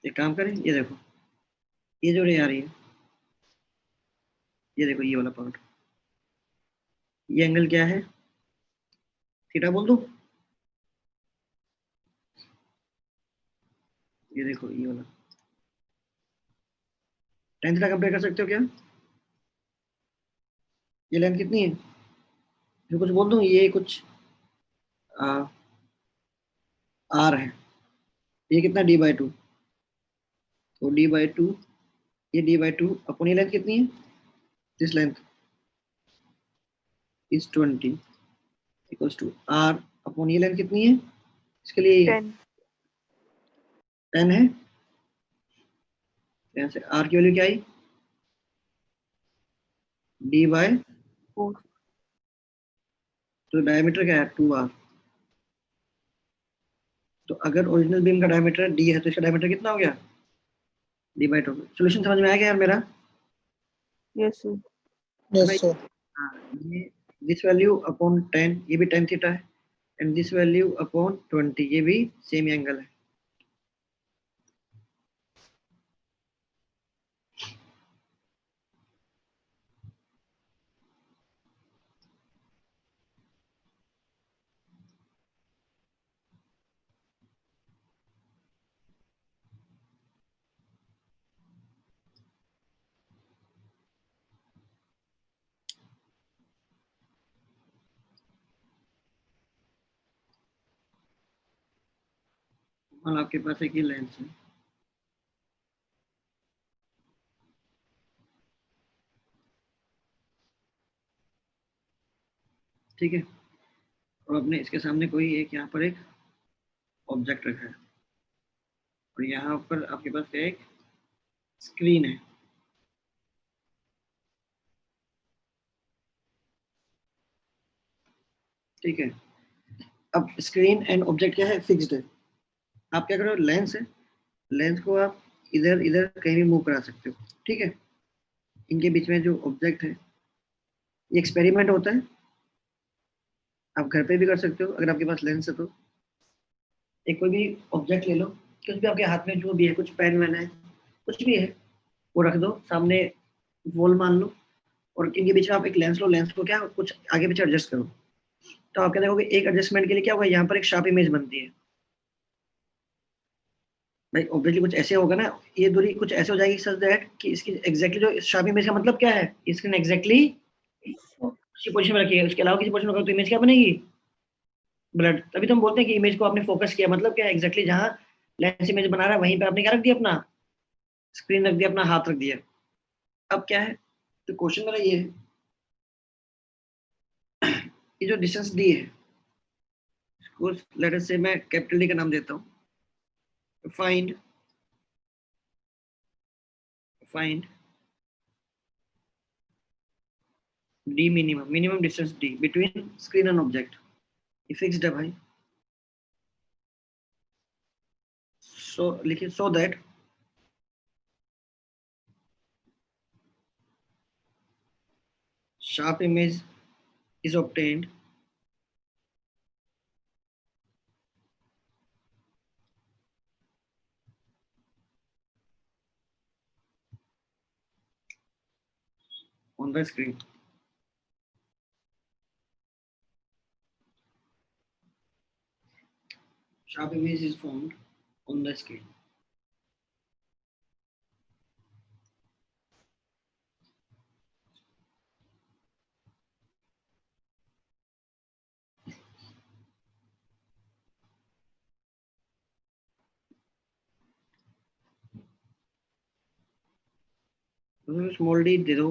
एक काम करें, ये देखो, ये जो रे आ रही है, ये देखो ये वाला पार्ट, ये एंगल क्या है? थीटा बोल दो। ये देखो ये वाला 10 थीटा कंपेयर कर सकते हो क्या? ये लेंथ कितनी है? जो कुछ बोल दूं, ये कुछ आर है, ये कितना d/2, तो d/2, ये d/2 अपनी लेंथ कितनी है? This length is 20 equals to R upon ये लेंथ कितनी है इसके लिए? 10 10 है। यहाँ से आर की वैल्यू क्या आई? d/, 4 तो डायमीटर क्या है? 2r। तो अगर ओरिजिनल बीम का डायमीटर d है तो इसका डायमीटर कितना हो गया? d/2। सॉल्यूशन समझ में आ गया यार मेरा? यस सर यस सर हाँ, ये दिस वैल्यू अपॉन 10, ये भी 10 थीटा है, एंड दिस वैल्यू अपॉन 20, ये भी सेम एंगल है। और आपके पास एक ही लेंस है, ठीक है, और आपने इसके सामने कोई एक यहाँ पर एक ऑब्जेक्ट रखा है और यहाँ पर आपके पास एक स्क्रीन है। ठीक है, अब स्क्रीन एंड ऑब्जेक्ट क्या है, फिक्स्ड है। आप क्या करो, लेंस है, लेंस को आप इधर इधर कहीं भी मूव करा सकते हो। ठीक है, इनके बीच में जो ऑब्जेक्ट है, ये एक्सपेरिमेंट होता है, आप घर पे भी कर सकते हो अगर आपके पास लेंस है तो। एक कोई भी ऑब्जेक्ट ले लो, कुछ भी आपके हाथ में जो भी है, कुछ पेन वैन है, कुछ भी है, वो रख दो सामने, वॉल मान लो, और इनके बीच में आप एक लेंस लो, लेंस को क्या कुछ आगे पीछे एडजस्ट करो, तो आप क्या देखोगे, एक एडजस्टमेंट के लिए क्या होगा, यहाँ पर एक शार्प इमेज बनती है। भाई ऑब्वियसली कुछ ऐसे होगा ना, ये दूरी कुछ ऐसे हो जाएगी सच दैट कि इसकी एग्जैक्टली जो शार्प इमेज का मतलब क्या है, इसके एग्जैक्टली उसी पोजीशन में रखिए, उसके अलावा किसी पोजीशन में रखो तो इमेज क्या बनेगी, ब्लड। तभी तो हम बोलते हैं कि इमेज को आपने फोकस किया, मतलब क्या है, एग्जैक्टली जहां लेंस इमेज बना रहा है वहीं पे आपने क्या रख दिया, अपना स्क्रीन रख दिया, अपना हाथ रख दिया। अब क्या है, तो क्वेश्चन मेरा ये है, ये जो डिस्टेंस डी है, इसको लेटर से मैं कैपिटल डी का नाम देता हूँ। Find D minimum, minimum distance D between screen and object, ये फिक्स्ड है भाई। सो लिखिए, so that sharp image is obtained on the screen. Sharp image is formed on the screen. Small d दे दो,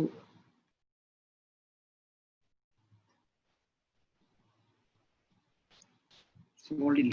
small d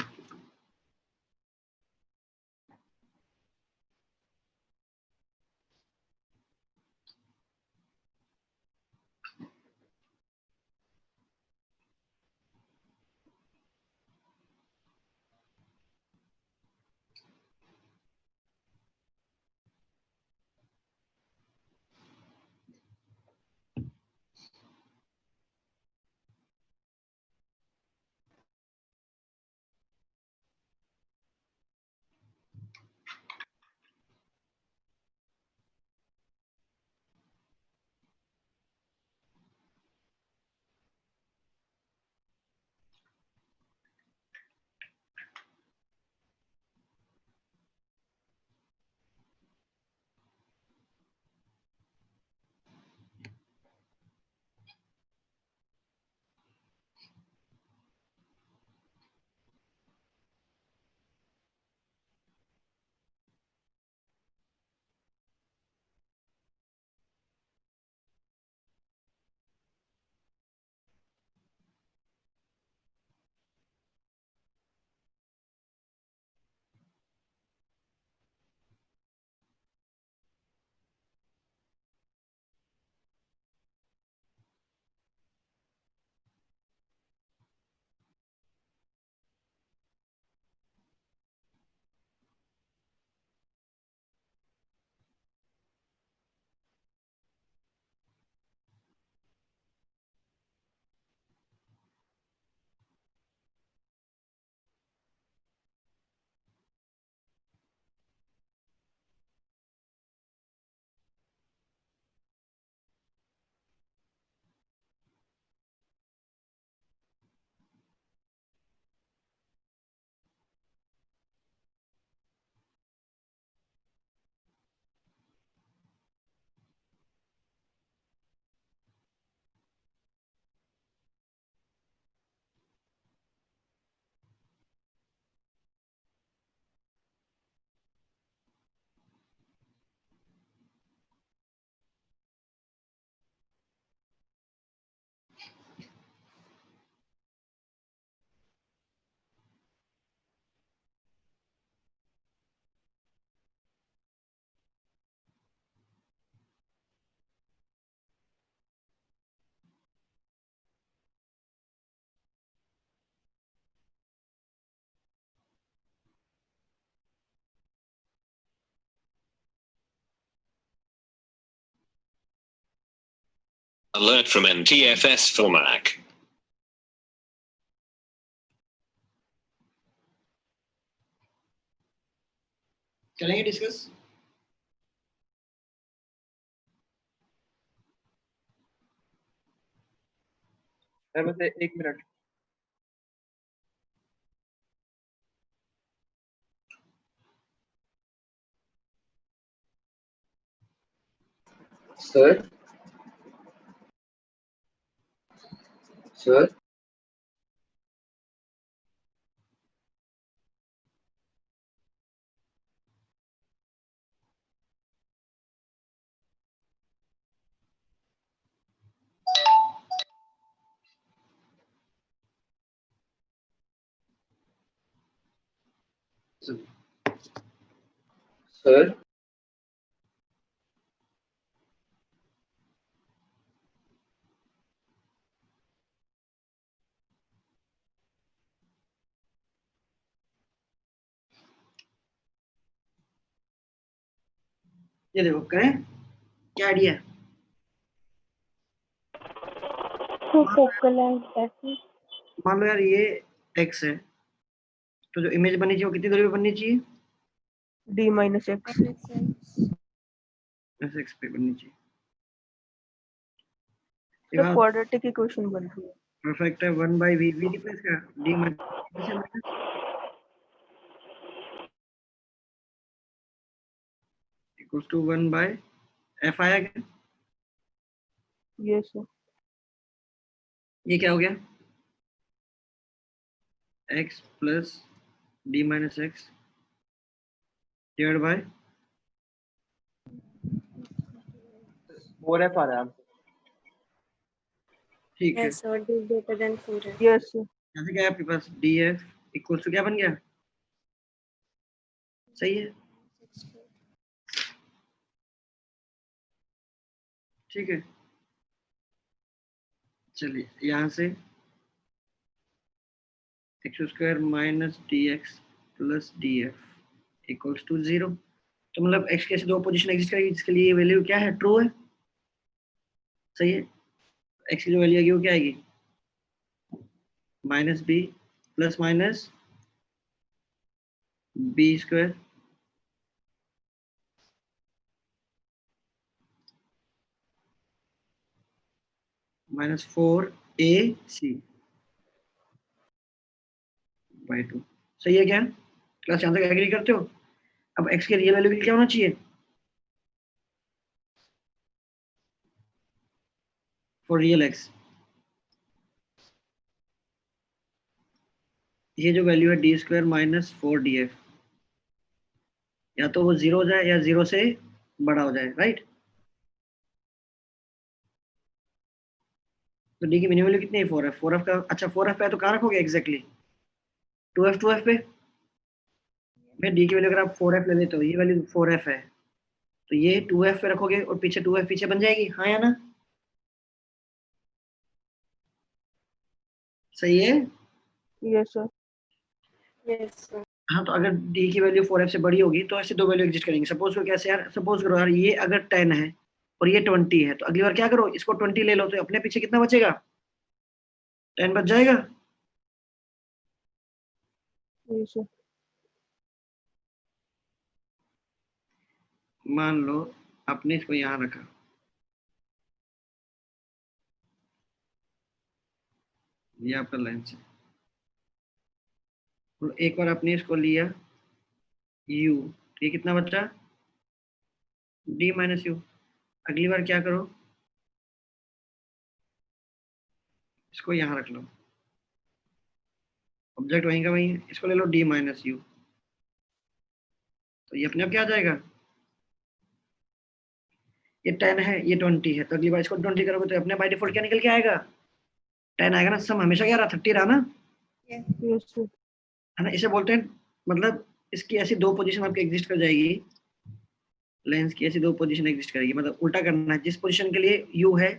Alert from NTFS Filmac. करेंगे discuss? Sir बस 1 minute. Sir sir sir ये देखो करें क्या आइडिया है? तो फोकल लेंथ ऐसी मान लो यार ये x है, तो जो इमेज बननी चाहिए वो कितनी दूरी पे बननी चाहिए? D minus X. x पे बननी चाहिए। तो क्वाड्रेटिक इक्वेशन बन रही है। परफेक्ट है। 1/v v रिप्लेस कर d minus equals to 1/f आया क्या? Yes sir. ये क्या हो गया? x plus d minus X divide by 4f आ रहा है। ठीक है। yes or d greater than 4f yes sir. ऐसे क्या है आपके पास? df इक्वल्स टू क्या बन गया? सही है, ठीक है। चलिए यहाँ से X square minus D X plus D F equals to 0। तो मतलब x के ऐसे दो पोजीशन एग्जिस्ट करेगी जिसके लिए वैल्यू क्या है? ट्रू है, सही है। x की जो वैल्यू आएगी वो क्या आएगी? Minus B plus minus B square minus 4ac by 2। सही है क्या? क्लास यहाँ तक एग्री करते हो? अब x के रियल वैल्यू के लिए क्या होना चाहिए? फॉर रियल x ये जो वैल्यू है डी स्क्वायर माइनस 4df, या तो वो 0 हो जाए या 0 से बड़ा हो जाए, राइट? तो डी की मिनिमम वैल्यू कितनी है? 4f। 4f का अच्छा 4f पे है तो कहाँ रखोगे एग्जैक्टली? 2f पे। मैं डी की वैल्यू अगर आप 4f ले लेते हो, ये वैल्यू 4f है, तो ये 2f पे रखोगे और पीछे 2f पीछे बन जाएगी, हाँ या ना? सही है? Yes sir. yes sir हाँ, तो अगर डी की वैल्यू 4f से बड़ी होगी तो ऐसे दो वैल्यू एग्जिस्ट करेंगे। सपोज करो कैसे यार, सपोज करो यार ये अगर 10 है और ये 20 है, तो अगली बार क्या करो, इसको 20 ले लो, तो अपने पीछे कितना बचेगा? 10 बच जाएगा। Yes sir. मान लो आपने इसको यहाँ रखा, ये आपका लेंस है, और एक बार आपने इसको लिया u, ये कितना बचा? d minus you. अगली बार क्या करो, इसको यहाँ रख लो, ऑब्जेक्ट वहीं का वहीं है, इसको ले लो d माइनस यू, तो ये अपने आप क्या आ जाएगा? ये 10 है, ये 20 है, तो अगली बार इसको 20 करोगे तो अपने बाय डिफॉल्ट क्या निकल के आएगा? 10 आएगा ना। सम हमेशा क्या रहा? 30 रहा ना, यस सर। है ना? इसे बोलते हैं, मतलब इसकी ऐसी दो पोजीशन आपकी एग्जिस्ट कर जाएगी, लेंस की ऐसी दो पोजीशन एग्जिस्ट करेगी। मतलब उल्टा करना है, जिस पोजीशन के लिए u है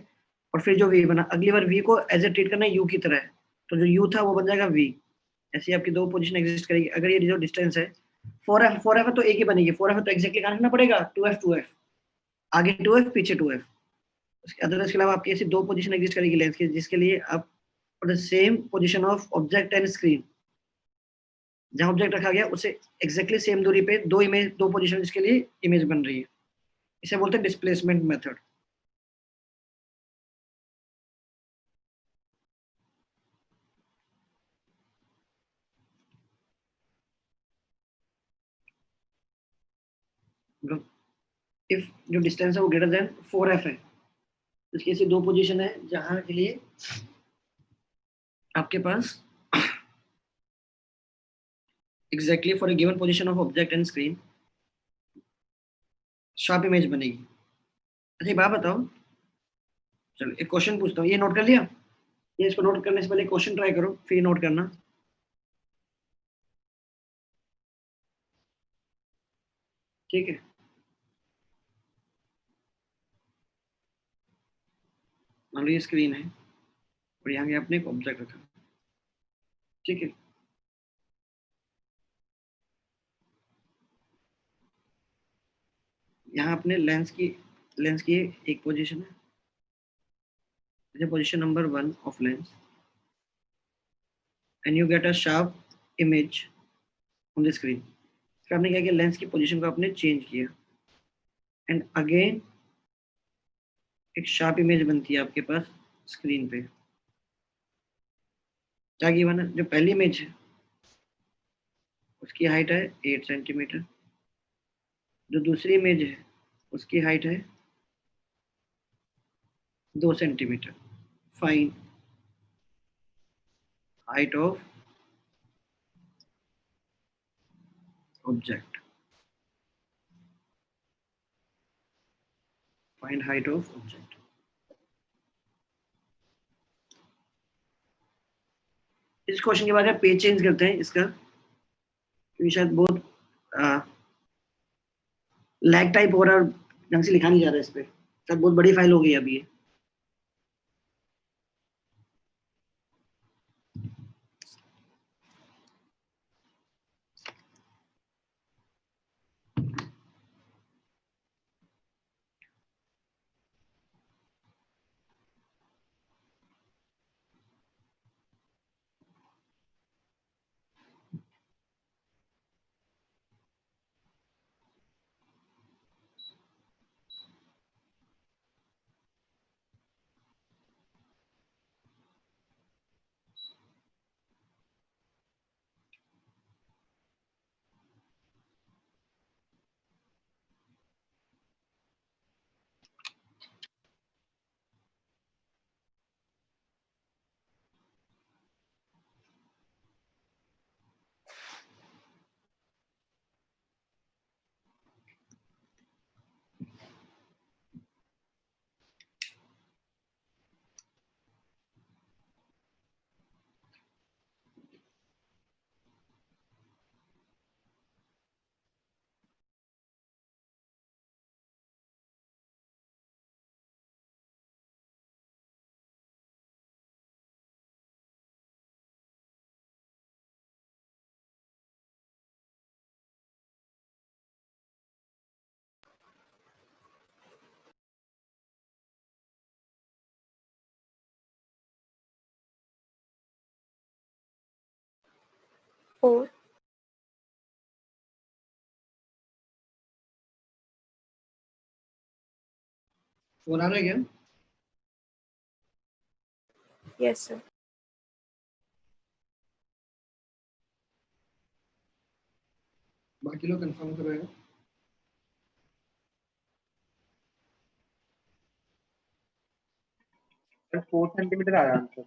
और फिर जो v बना, अगली बार v को एज ए ट्रीट करना है u की तरह, तो जो u था वो बन जाएगा v। ऐसी आपकी दो पोजीशन एग्जिस्ट करेगी। अगर ये जो डिस्टेंस है 4f है तो एक ही बनेगी। 4f है तो एग्जैक्टली कहाँ रखना पड़ेगा? 2f आगे 2f पीछे 2f, अदरवाइज के अलावा आपकी ऐसी दो पोजीशन एग्जिस्ट करेगी लेंस की, जिसके लिए आप for the same position of object and screen, जहां ऑब्जेक्ट रखा गया उसे एग्जैक्टली सेम दूरी पे दो पोजीशन जिसके लिए इमेज बन रही है, इसे बोलते हैं डिस्प्लेसमेंट मेथड। इफ जो डिस्टेंस है वो ग्रेटर देन 4f है, इसकी ऐसी दो पोजीशन है जहां के लिए आपके पास exactly for a given position of object and screen sharp image बनेगी। अच्छा एक बात बताओ, चलो एक क्वेश्चन पूछता हूँ, ये नोट कर लिया? ये इसको नोट करने से पहले क्वेश्चन ट्राई करो फिर नोट करना। ठीक है, मान लो ये स्क्रीन है और यहाँ पे आपने एक ऑब्जेक्ट रखा, ठीक है, यहाँ अपने लेंस की एक पोजीशन है, position number 1 of lens, and you get a sharp image on the screen. फिर आपने क्या किया, लेंस की पोजीशन को आपने चेंज किया एंड अगेन एक शार्प इमेज बनती है आपके पास स्क्रीन पे। क्या गिवन है, जो पहली इमेज है उसकी हाइट है 8 सेंटीमीटर, जो दूसरी इमेज है उसकी हाइट है 2 centimetre. Fine height of object, find height of object. इस क्वेश्चन के बाद में पेज चेंज करते हैं इसका, क्योंकि शायद बहुत लैग टाइप हो रहा है और ढंग से लिखा नहीं जा रहा है इस पे, शायद बहुत बड़ी फाइल हो गई अभी ये। Four. फोन आ रहा है क्या? Yes, sir. बाकी लोग कंफर्म करेगा। 4 सेंटीमीटर आया आंसर।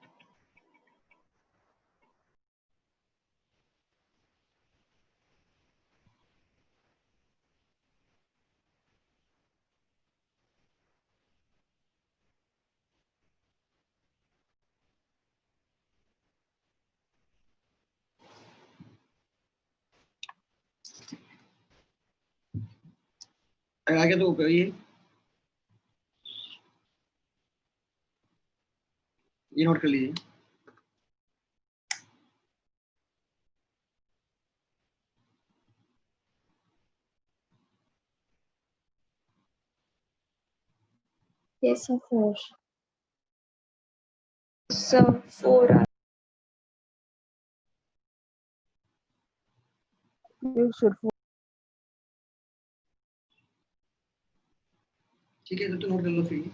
अगर आगे तो ये नोट कर लीजिए। Yes, sir. 4. So 4 are Yes, sir. ठीक है, तो नोट कर लो फिर।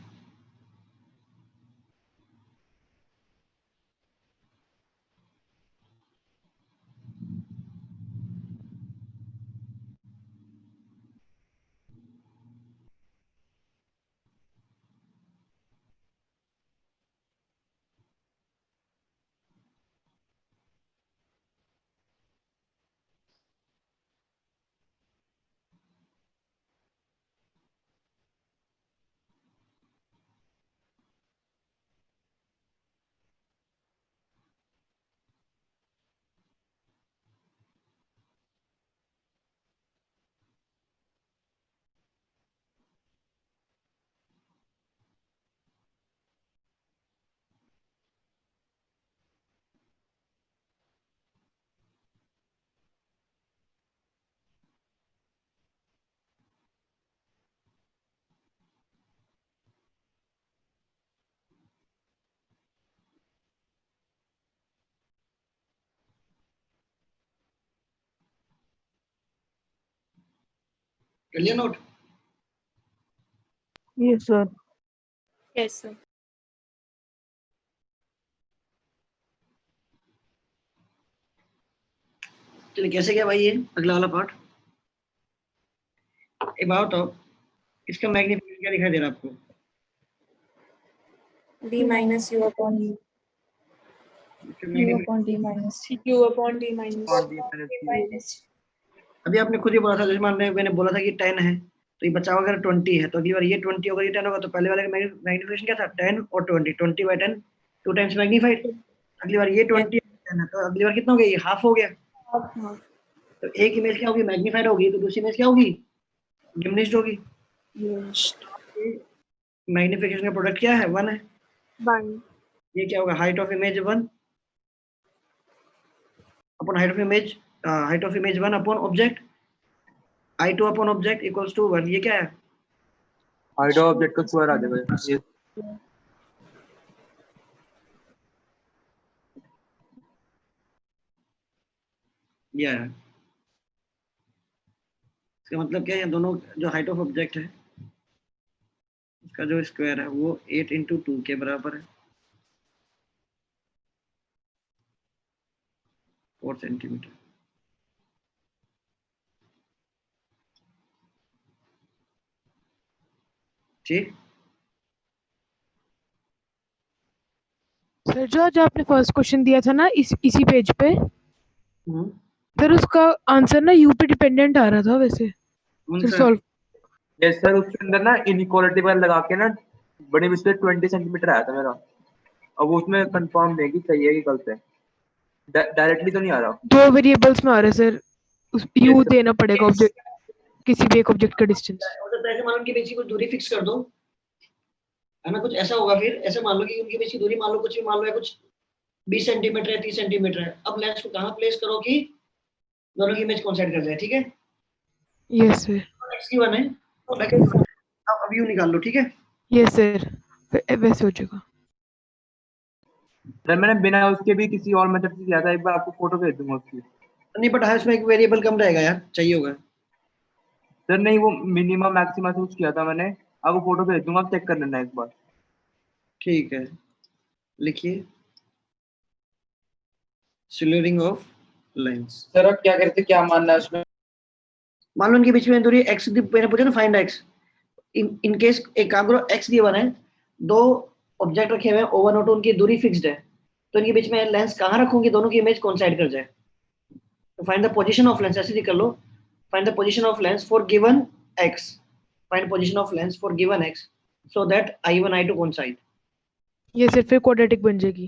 कर लिया note? Yes, sir. Yes, sir. चलिए, कैसे गया भाई ये अगला वाला पार्ट? अबाउट ऑफ, इसका मैग्नीफिकेशन क्या दिखाई दे रहा है आपको? D minus U upon U. इसका U magnification- upon D minus T. U upon D minus T. अभी आपने खुद ही बोला था, जैसे मैंने बोला था कि 10 है, तो ये बचा हुआ अगर 20 है, तो अगली बार ये 20 होगा, ये 10 होगा, तो पहले वाले का मैग्नीफिकेशन क्या था? 10 और 20, 20/10, 2 टाइम्स मैग्नीफाइड। अगली बार ये 20 10 है, तो अगली बार कितना हो गया? ये हाफ हो गया। Half. तो एक इमेज क्या होगी? मैग्नीफाइड होगी, तो दूसरी इमेज क्या होगी? डिमिनिश्ड होगी। Diminished. मैग्नीफिकेशन का प्रोडक्ट क्या है? 1 है। 1. ये क्या होगा? Height of image 1 upon height of image 1 upon object, I2 upon object equals to 1। ये क्या है? हाइट ऑफ ऑब्जेक्ट का स्क्वायर आ जाएगा ये। ये है। इसका मतलब क्या है? दोनों जो हाइट ऑफ ऑब्जेक्ट है उसका जो स्क्वायर है वो 8 इंटू 2 के बराबर है, 4 सेंटीमीटर। ठीक। सर जो आज आपने फर्स्ट क्वेश्चन दिया था ना इसी पेज पे, सर उसका आंसर ना यू पे डिपेंडेंट आ रहा था वैसे। सर सॉल्व यस सर, उसके अंदर ना इनइक्वालिटी वाला लगा के ना बड़ी मुश्किल 20 सेंटीमीटर आया था मेरा। अब वो उसमें कंफर्म नहीं कि सही है कि गलत है, डायरेक्टली तो नहीं आ रहा। 2 वेरिएबल्स में आ रहा है सर, उस यू Yes, sir. देना पड़ेगा ऑब्जेक्ट, किसी भी एक ऑब्जेक्ट का डिस्टेंस। तो ऐसे मान लो कि बीच की कुछ दूरी फिक्स कर दो, है ना? कुछ ऐसा होगा, फिर ऐसे मान लो कि उनके बीच की दूरी मान लो कुछ भी, मान लो है कुछ 20 सेंटीमीटर है, 30 सेंटीमीटर है। अब लेंस को कहाँ प्लेस करो कि दोनों की इमेज कोइंसाइड कर जाए? ठीक है, यस सर। x की 1 है और x की 1 है। अब यू निकाल लो। ठीक है, यस सर, वैसे हो जाएगा। सर मैंने बिना उसके भी किसी और मेथड से किया था, एक बार आपको फोटो भेज दूंगा उसकी। नहीं बट है उसमें एक वेरिएबल कम रहेगा यार, चाहिए होगा। सर नहीं, वो मिनिमम मैक्सिमम से कुछ किया था मैंने, आपको फोटो भेज दूंगा, आप चेक कर लेना एक बार। ठीक है, लिखिए सिलरिंग ऑफ लेंस। सर अब क्या करते, क्या मानना है उसमें? मान लो इनके बीच में दूरी x, मैंने पूछा ना फाइंड x। इन केस एक काम करो, x दिया 1 है, दो ऑब्जेक्ट रखे हुए हैं O1 और O2, उनकी दूरी फिक्स्ड है, तो इनके बीच में लेंस कहाँ रखूंगी दोनों की इमेज कोइंसाइड कर जाए? तो find the position of lens, ऐसे ही कर लो। Find the position of lens for given x, find position of lens for given x so that I1 I2 coincide. ये सिर्फ फिर क्वाड्रेटिक बन जाएगी।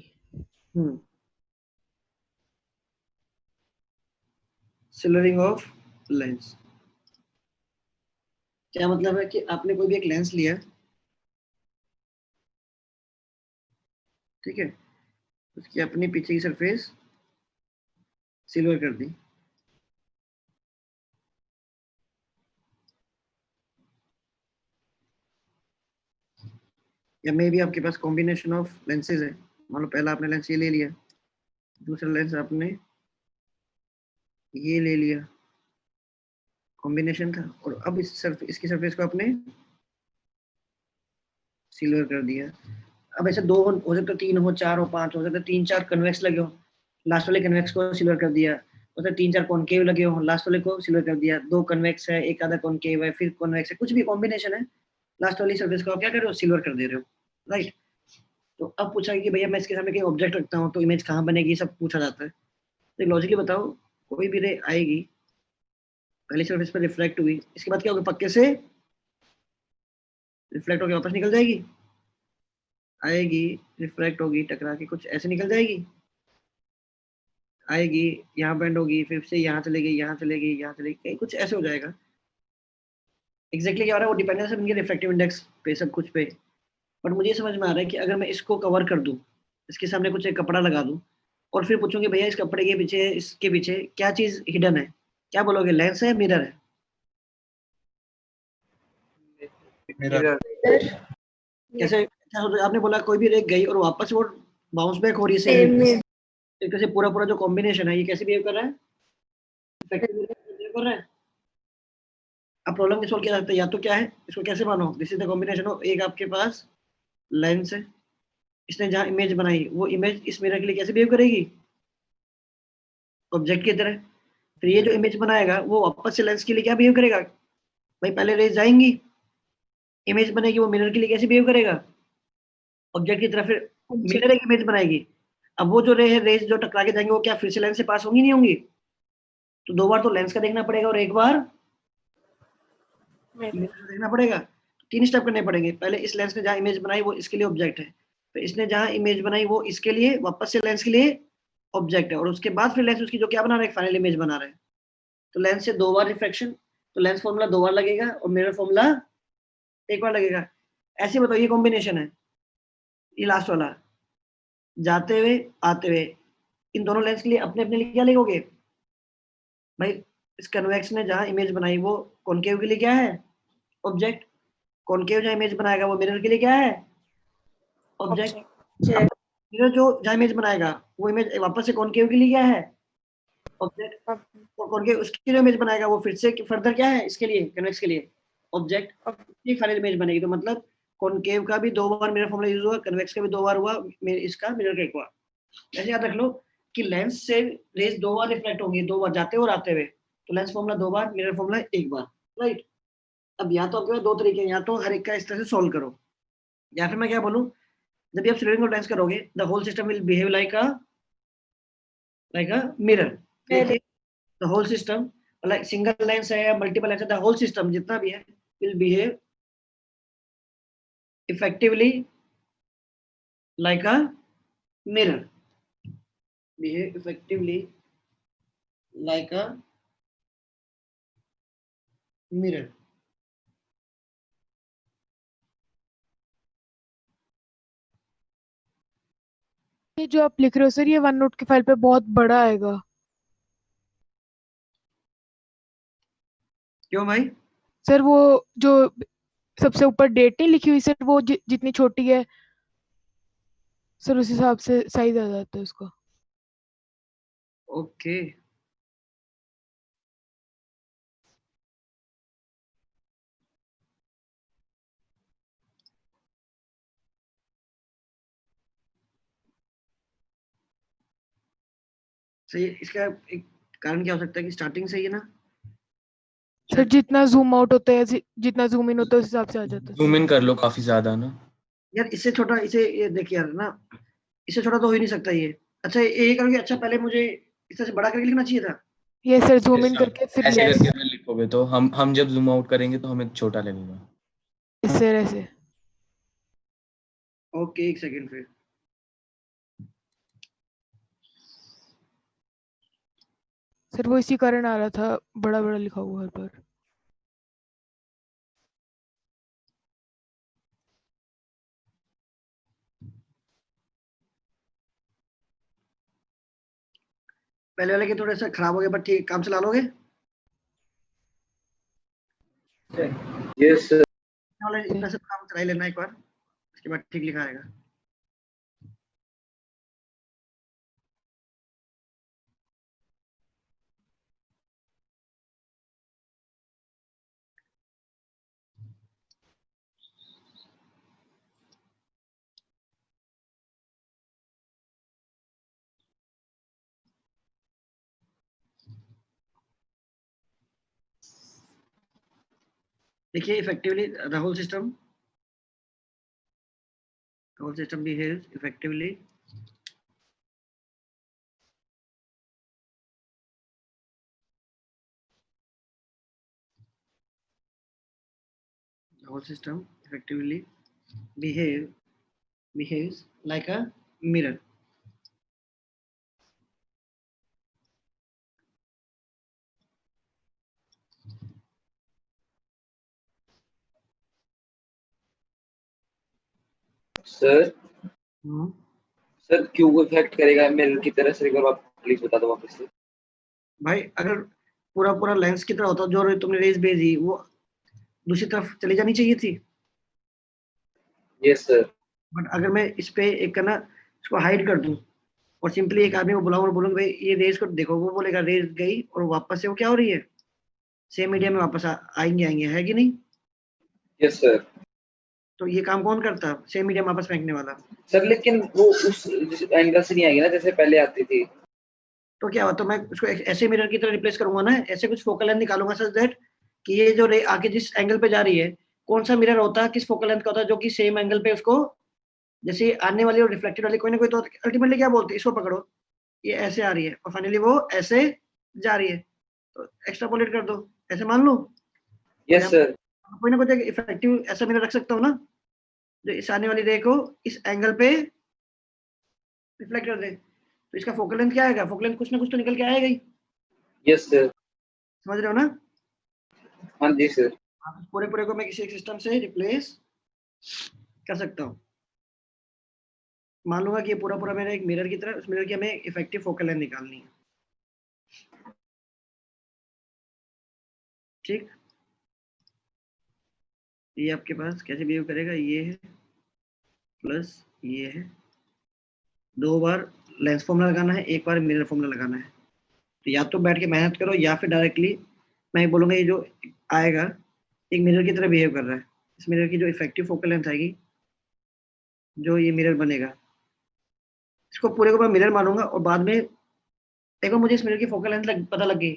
सिलरिंग ऑफ लेंस क्या मतलब है कि आपने कोई भी एक लेंस लिया, ठीक है, उसकी अपनी पीछे की सरफेस सिल्वर कर दी, या मे भी आपके पास कॉम्बिनेशन ऑफ लेंसेज है। मान लो पहला आपने लेंस ये ले लिया, दूसरा लेंस आपने ये ले लिया, कॉम्बिनेशन था, और अब इसकी सरफेस को आपने सिल्वर कर दिया। अब ऐसे 2 हो सकता है, 3 हो, 4 हो, 5 हो सकता है, 3-4 कन्वेक्स लगे हो, लास्ट वाले कन्वेक्स को सिल्वर कर दिया। हो सकता है 3-4 कॉनकेव लगे हो, लास्ट वाले को सिल्वर कर दिया। 2 कन्वेक्स है, एक आधा कॉनकेव है, फिर कॉन्वेक्स है, कुछ भी कॉम्बिनेशन है, लास्ट वाली सरफेस को आप क्या कर रहे हो, सिल्वर कर दे रहे हो, राइट। तो अब पूछा कि भैया मैं इसके सामने कोई ऑब्जेक्ट रखता हूँ तो इमेज कहाँ बनेगी, सब पूछा जाता है। तो लॉजिकली बताओ, कोई भी रे आएगी, पहली सरफेस पर रिफ्लेक्ट हुई, इसके बाद क्या होगा, पक्के से रिफ्लेक्ट होकर वापस निकल जाएगी, आएगी, रिफ्लेक्ट होगी, टकरा के कुछ ऐसे निकल जाएगी, आएगी, यहाँ बेंड होगी, फिर से यहाँ चलेगी, यहाँ चलेगी, यहाँ चलेगी, कहीं कुछ ऐसे हो जाएगा। एग्जैक्टली क्या हो रहा है, वो डिपेंडेंस है इनके रिफ्रैक्टिव इंडेक्स पे, सब कुछ पे। बट मुझे समझ में आ रहा है कि अगर मैं इसको कवर कर दूं, इसके सामने कुछ एक कपड़ा लगा दूं, और फिर पूछूंगी भैया इस कपड़े के पीछे, इसके पीछे क्या चीज हिडन है, क्या बोलोगे, लेंस है, मिरर है? मिरर। कैसे क्या सोचो, आपने बोला कोई भी रेख गई और वापस वो बाउंस बैक हो रही है, एक तरह से पूरा पूरा जो कॉम्बिनेशन है ये कैसे बिहेव कर रहा है, इफेक्टिव बिहेव कर रहा है। अब प्रॉब्लम की सोल्व किया जाता है, या तो क्या है, इसको कैसे मानो, this is the combination of, एक आपके पास लेंस है, इसने जहां इमेज बनाई वो इमेज इस मिरर के लिए कैसे बिहेव करेगी, ऑब्जेक्ट की तरह। फिर ये जो इमेज बनाएगा वो वापस से लेंस के लिए क्या बिहेव करेगा, भाई पहले रेज जाएंगी, इमेज बनेगी, वो मिरर के लिए कैसे बिहेव करेगा, ऑब्जेक्ट की तरह। फिर मिरर एक इमेज बनाएगी, अब वो जो रे है, रेज जो टकरा के जाएंगे वो क्या फिर से लेंस से पास होंगी, नहीं होंगी? तो 2 बार तो लेंस का देखना पड़ेगा और 1 बार मिरर का देखना पड़ेगा। 3 स्टेप करने पड़ेंगे, पहले इस लेंस ने जहाँ इमेज बनाई वो इसके लिए ऑब्जेक्ट है, फिर इसने जहाँ इमेज बनाई वो इसके लिए वापस से लेंस के लिए ऑब्जेक्ट है, और उसके बाद फिर लेंस उसकी जो क्या बना रहा है, फाइनल इमेज बना रहा है। तो लेंस से 2 बार रिफ्रैक्शन, तो लेंस फॉर्मूला 2 बार लगेगा और मिरर फॉर्मूला 1 बार लगेगा। ऐसे बताओ, ये कॉम्बिनेशन है, ये लास्ट वाला, जाते हुए आते हुए, इन दोनों लेंस के लिए अपने अपने लिए क्या लिखोगे भाई, इस कन्वेक्स ने जहाँ इमेज बनाई वो कॉनकेव के लिए क्या है, ऑब्जेक्ट, कॉनकेव जहाँ इमेज बनाएगा वो मिरर के लिए क्या है, ऑब्जेक्ट। मिरर जो जहाँ इमेज बनाएगा वो इमेज वापस से कॉनकेव के लिए क्या है, ऑब्जेक्ट, और कॉनकेव उसकी जो इमेज बनाएगा वो फिर से फर्दर क्या है, इसके लिए, कन्वेक्स के लिए, ऑब्जेक्ट। फाइनल इमेज बनेगी। तो मतलब कॉनकेव का भी 2 बार मिरर फॉर्मूला यूज हुआ, कन्वेक्स का भी 2 बार हुआ, इसका मिरर का 1 बार। ऐसे याद रख लो कि लेंस से रेज 2 बार रिफ्लेक्ट होंगी, 2 बार जाते हुए और आते हुए, तो लेंस फॉर्मूला 2 बार, मिरर फॉर्मूला 1 बार, राइट। अब यहाँ तो आपके पास 2 तरीके हैं, या तो हर एक का इस तरह से सोल्व करो, या फिर मैं क्या बोलूँ, जब भी आप सिल्वरिंग को लेंस करोगे, the whole system will behave like a mirror, the whole system, like single lens है या मल्टीपल लेंस है, द होल सिस्टम जितना भी है will behave effectively like a mirror, behave effectively like a mirror. ये जो आप लिख रहे हो सर, ये वन नोट की फाइल पे बहुत बड़ा आएगा। क्यों भाई? सर वो जो सबसे ऊपर डेट नहीं लिखी हुई सर, वो जितनी छोटी है सर उस हिसाब से साइज आ जाता है उसका। ओके सही। इसका एक कारण क्या हो सकता है कि स्टार्टिंग से ही ना सर जितना जूम आउट होता है जितना जूम इन होता है उस हिसाब से आ जाता है। जूम इन कर लो काफी ज्यादा ना यार, इससे छोटा, इसे ये देखिए यार ना, इससे छोटा तो हो ही नहीं सकता ये। अच्छा ये करोगे, अच्छा पहले मुझे इस तरह से बड़ा करके लिखना चाहिए था। ये सर जूम इन करके फिर ऐसे करके अगर लिखोगे तो हम जब जूम आउट करेंगे तो हमें छोटा लगेगा। सर ऐसे। ओके, एक सेकंड फिर। सर वो इसी कारण आ रहा था, बड़ा बड़ा लिखा हुआ हर बार। पहले वाले के थोड़े से खराब हो गए, बट ठीक, काम चला लोगे? Yes sir. वाले इतना से काम चला ही लेना एक बार, इसके बाद ठीक लिखा आएगा। देखिए effectively the whole system behaves effectively behaves like a mirror. Sir sir क्यों इफेक्ट करेगा मिरर की तरह से, आप प्लीज बता दो वापस से। भाई अगर पूरा पूरा लेंस की तरह होता जो तुमने रेज भेजी वो दूसरी तरफ चली जानी चाहिए थी। Yes sir. बट अगर मैं इस पे एक करना इसको हाइड कर दूं और सिंपली एक आदमी को बुलाऊं और बोलूं भाई ये रेज को देखो, वो बोलेगा रेज गई और वापस से वो क्या हो रही है, सेम मीडियम में वापस आएंगे, है कि नहीं? Yes sir. तो ये काम कौन करता, सेम मीडियम वापस फेंकने वाला? सर लेकिन वो उस एंगल से नहीं आएगी ना जैसे पहले आती थी। तो क्या हुआ, तो मैं उसको ऐसे मिरर की तरह रिप्लेस करूंगा ना, ऐसे कुछ फोकल लेंथ निकालूंगा सच दैट कि ये जो रे आगे जिस एंगल पे जा रही है कौन सा मिरर होता है, किस फोकल लेंथ का होता है जो कि सेम एंगल पे उसको जैसे आने वाली और रिफ्लेक्टेड वाली कोई ना कोई, तो अल्टीमेटली क्या बोलते हैं, इसको पकड़ो ये ऐसे आ रही है और फाइनली वो ऐसे जा रही है, तो एक्स्ट्रापोलेट कर दो, ऐसे मान लो। Yes sir. कोई ना कोई इफेक्टिव ऐसा मिरर रख सकता हूँ ना जो इस आने वाली रे को इस एंगल पे रिफ्लेक्ट कर दे, तो इसका फोकल लेंथ क्या आएगा, फोकल लेंथ कुछ ना कुछ तो निकल के आएगा ही। Yes sir. समझ रहे हो ना? हाँ जी सर। पूरे पूरे को मैं किसी एक सिस्टम से रिप्लेस कर सकता हूँ। मान लूंगा कि ये पूरा पूरा मेरा एक मिरर की तरह, उस मिरर की हमें इफेक्टिव फोकल लेंथ निकालनी है। ठीक, ये आपके पास कैसे बिहेव करेगा, ये है प्लस ये है, 2 बार लेंस फॉर्मूला लगाना है, 1 बार मिरर फॉर्मूला लगाना है। तो या तो बैठ के मेहनत करो या फिर डायरेक्टली मैं बोलूंगा ये जो आएगा एक मिरर की तरह बिहेव कर रहा है, इस मिरर की जो इफेक्टिव फोकल लेंथ आएगी, जो ये मिरर बनेगा, इसको पूरे को मैं मिरर मानूंगा और बाद में एक बार मुझे इस मिरर की फोकल लेंथ पता लग गई,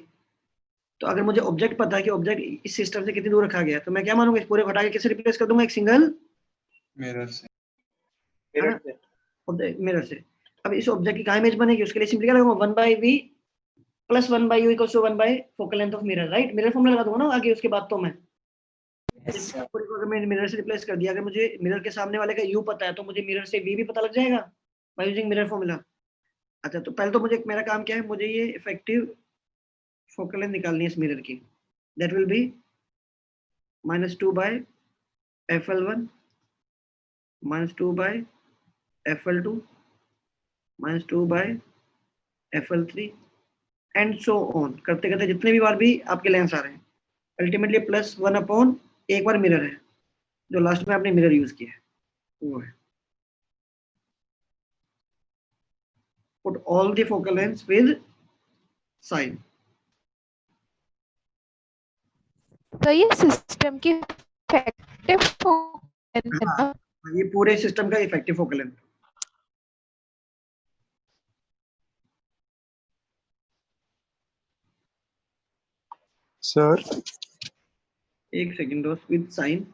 तो अगर मुझे ऑब्जेक्ट पता है कि ऑब्जेक्ट इस सिस्टम से कितनी दूर रखा गया, तो मैं क्या मानूंगा, इस पूरे को हटा के किससे रिप्लेस कर दूंगा, एक सिंगल मिरर से। मिरर से। अब इस ऑब्जेक्ट की कहाँ इमेज बनेगी, उसके लिए सिंपली क्या लगाऊंगा, 1/v plus 1/u equals to 1 by focal length of mirror, right? Mirror formula लगा दूंगा ना आगे, उसके बाद तो मैं पूरे को अगर मैं मिरर से रिप्लेस कर दिया, अगर मुझे मिरर के सामने वाले का u पता है तो मुझे मिरर से v भी पता लग जाएगा बाय यूजिंग मिरर फॉर्मूला। अच्छा, तो पहले तो मुझे मेरा काम क्या है, मुझे ये इफेक्टिव फोकल लेंथ निकालनी है इस मिरर की, that will be -2 by fl1 -2 by fl2 -2 by fl3 and so on, करते करते जितने भी बार भी आपके लेंस आ रहे हैं, अल्टीमेटली +1 अपॉन एक बार मिरर है जो लास्ट में आपने मिरर यूज किया है, वो है put all the focal lengths with sign. तो ये सिस्टम की इफेक्टिव फोकल लेंथ है ना? ये पूरे सिस्टम का इफेक्टिव फोकल लेंथ। सर एक सेकंड दोस्त, विद साइन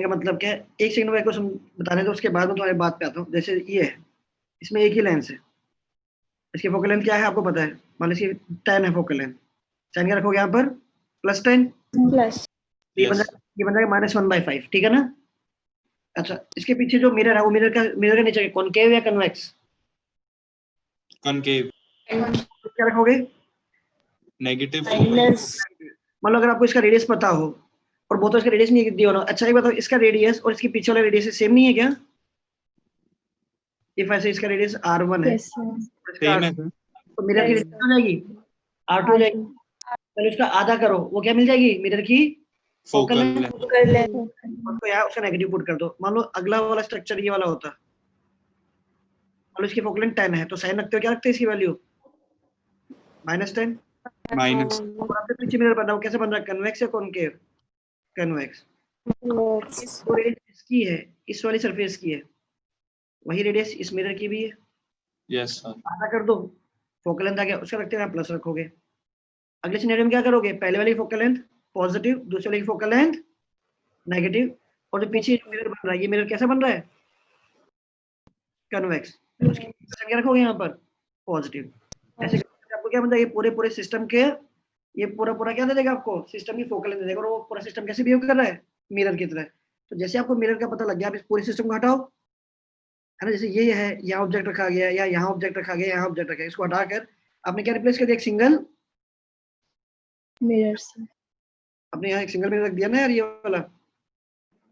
का मतलब क्या है, एक सेकंड में क्वेश्चन बताने दो, उसके बाद में तुम्हारी बात पे आता हूँ। जैसे ये है, इसमें एक ही लेंस है, इसकी फोकल लेंथ क्या है आपको पता है, मान लीजिए 10 है फोकल लेंथ, साइन क्या रखोगे यहाँ पर +10 प्लस ये बन जाएगा -1/5, ठीक है ना? अच्छा, इसके पीछे जो मिरर है वो मिरर का नीचे कॉनकेव या कन्वेक्स? कॉनकेव। क्या रखोगे, नेगेटिव। मान लो अगर आपको इसका रेडियस पता हो और बोथ इसका रेडियस नहीं दिया हो ना, अच्छा ये बताओ इसका रेडियस और इसके पीछे वाला रेडियस सेम नहीं है क्या? इफ ऐसे इसका रेडियस r1 है सेम है सर। तो मिरर की रेडियस हो जाएगी r2 हो जाएगी, पहले उसका आधा करो, वो क्या मिल जाएगी मिरर की फोकल लेंथ लेंथ कर ले उसको यहाँ उसका नेगेटिव पुट कर दो। मान लो अगला वाला स्ट्रक्चर ये वाला होता, मान लो इसकी फोकल लेंथ 10 है, तो साइन रखते हो क्या रखते हैं इसकी वैल्यू -10। माइनस और आपके पीछे मिरर बना हो, कैसे बन रहा है, कन्वेक्स या कॉनकेव? कन्वेक्स। जो रेडियस इसकी है इस वाली सरफेस की है, वही रेडियस इस मिरर की भी है। यस सर आधा कर दो, फोकल लेंथ आ गया, उसका रखते हैं प्लस रखोगे। अगले सिनेरियो में क्या करोगे, पहले वाली फोकल लेंथ पॉजिटिव, दूसरे वाली फोकल लेंथ नेगेटिव, और जो पीछे मिरर बन रहा है, ये मिरर कैसा बन रहा है, कन्वेक्स, उसकी क्या रखोगे यहाँ पर, पॉजिटिव। ऐसे करके आपको क्या बनता है, ये पूरे पूरे सिस्टम के, ये पूरा पूरा क्या दे देगा आपको, सिस्टम की फोकल लेंथ दे देगा, और वो पूरा सिस्टम कैसे बिहेव कर रहा है, मिरर की तरह। तो जैसे आपको मिरर का पता लग गया, आप इस पूरे सिस्टम को हटाओ, है ना, जैसे ये है, यहाँ ऑब्जेक्ट रखा गया, या यहाँ ऑब्जेक्ट रखा गया, यहाँ ऑब्जेक्ट रखा गया, इसको हटाकर आपने क्या रिप्लेस कर दिया, एक सिंगल मिरर से अपने यहाँ एक सिंगल मिरर रख दिया ना यार, ये वाला।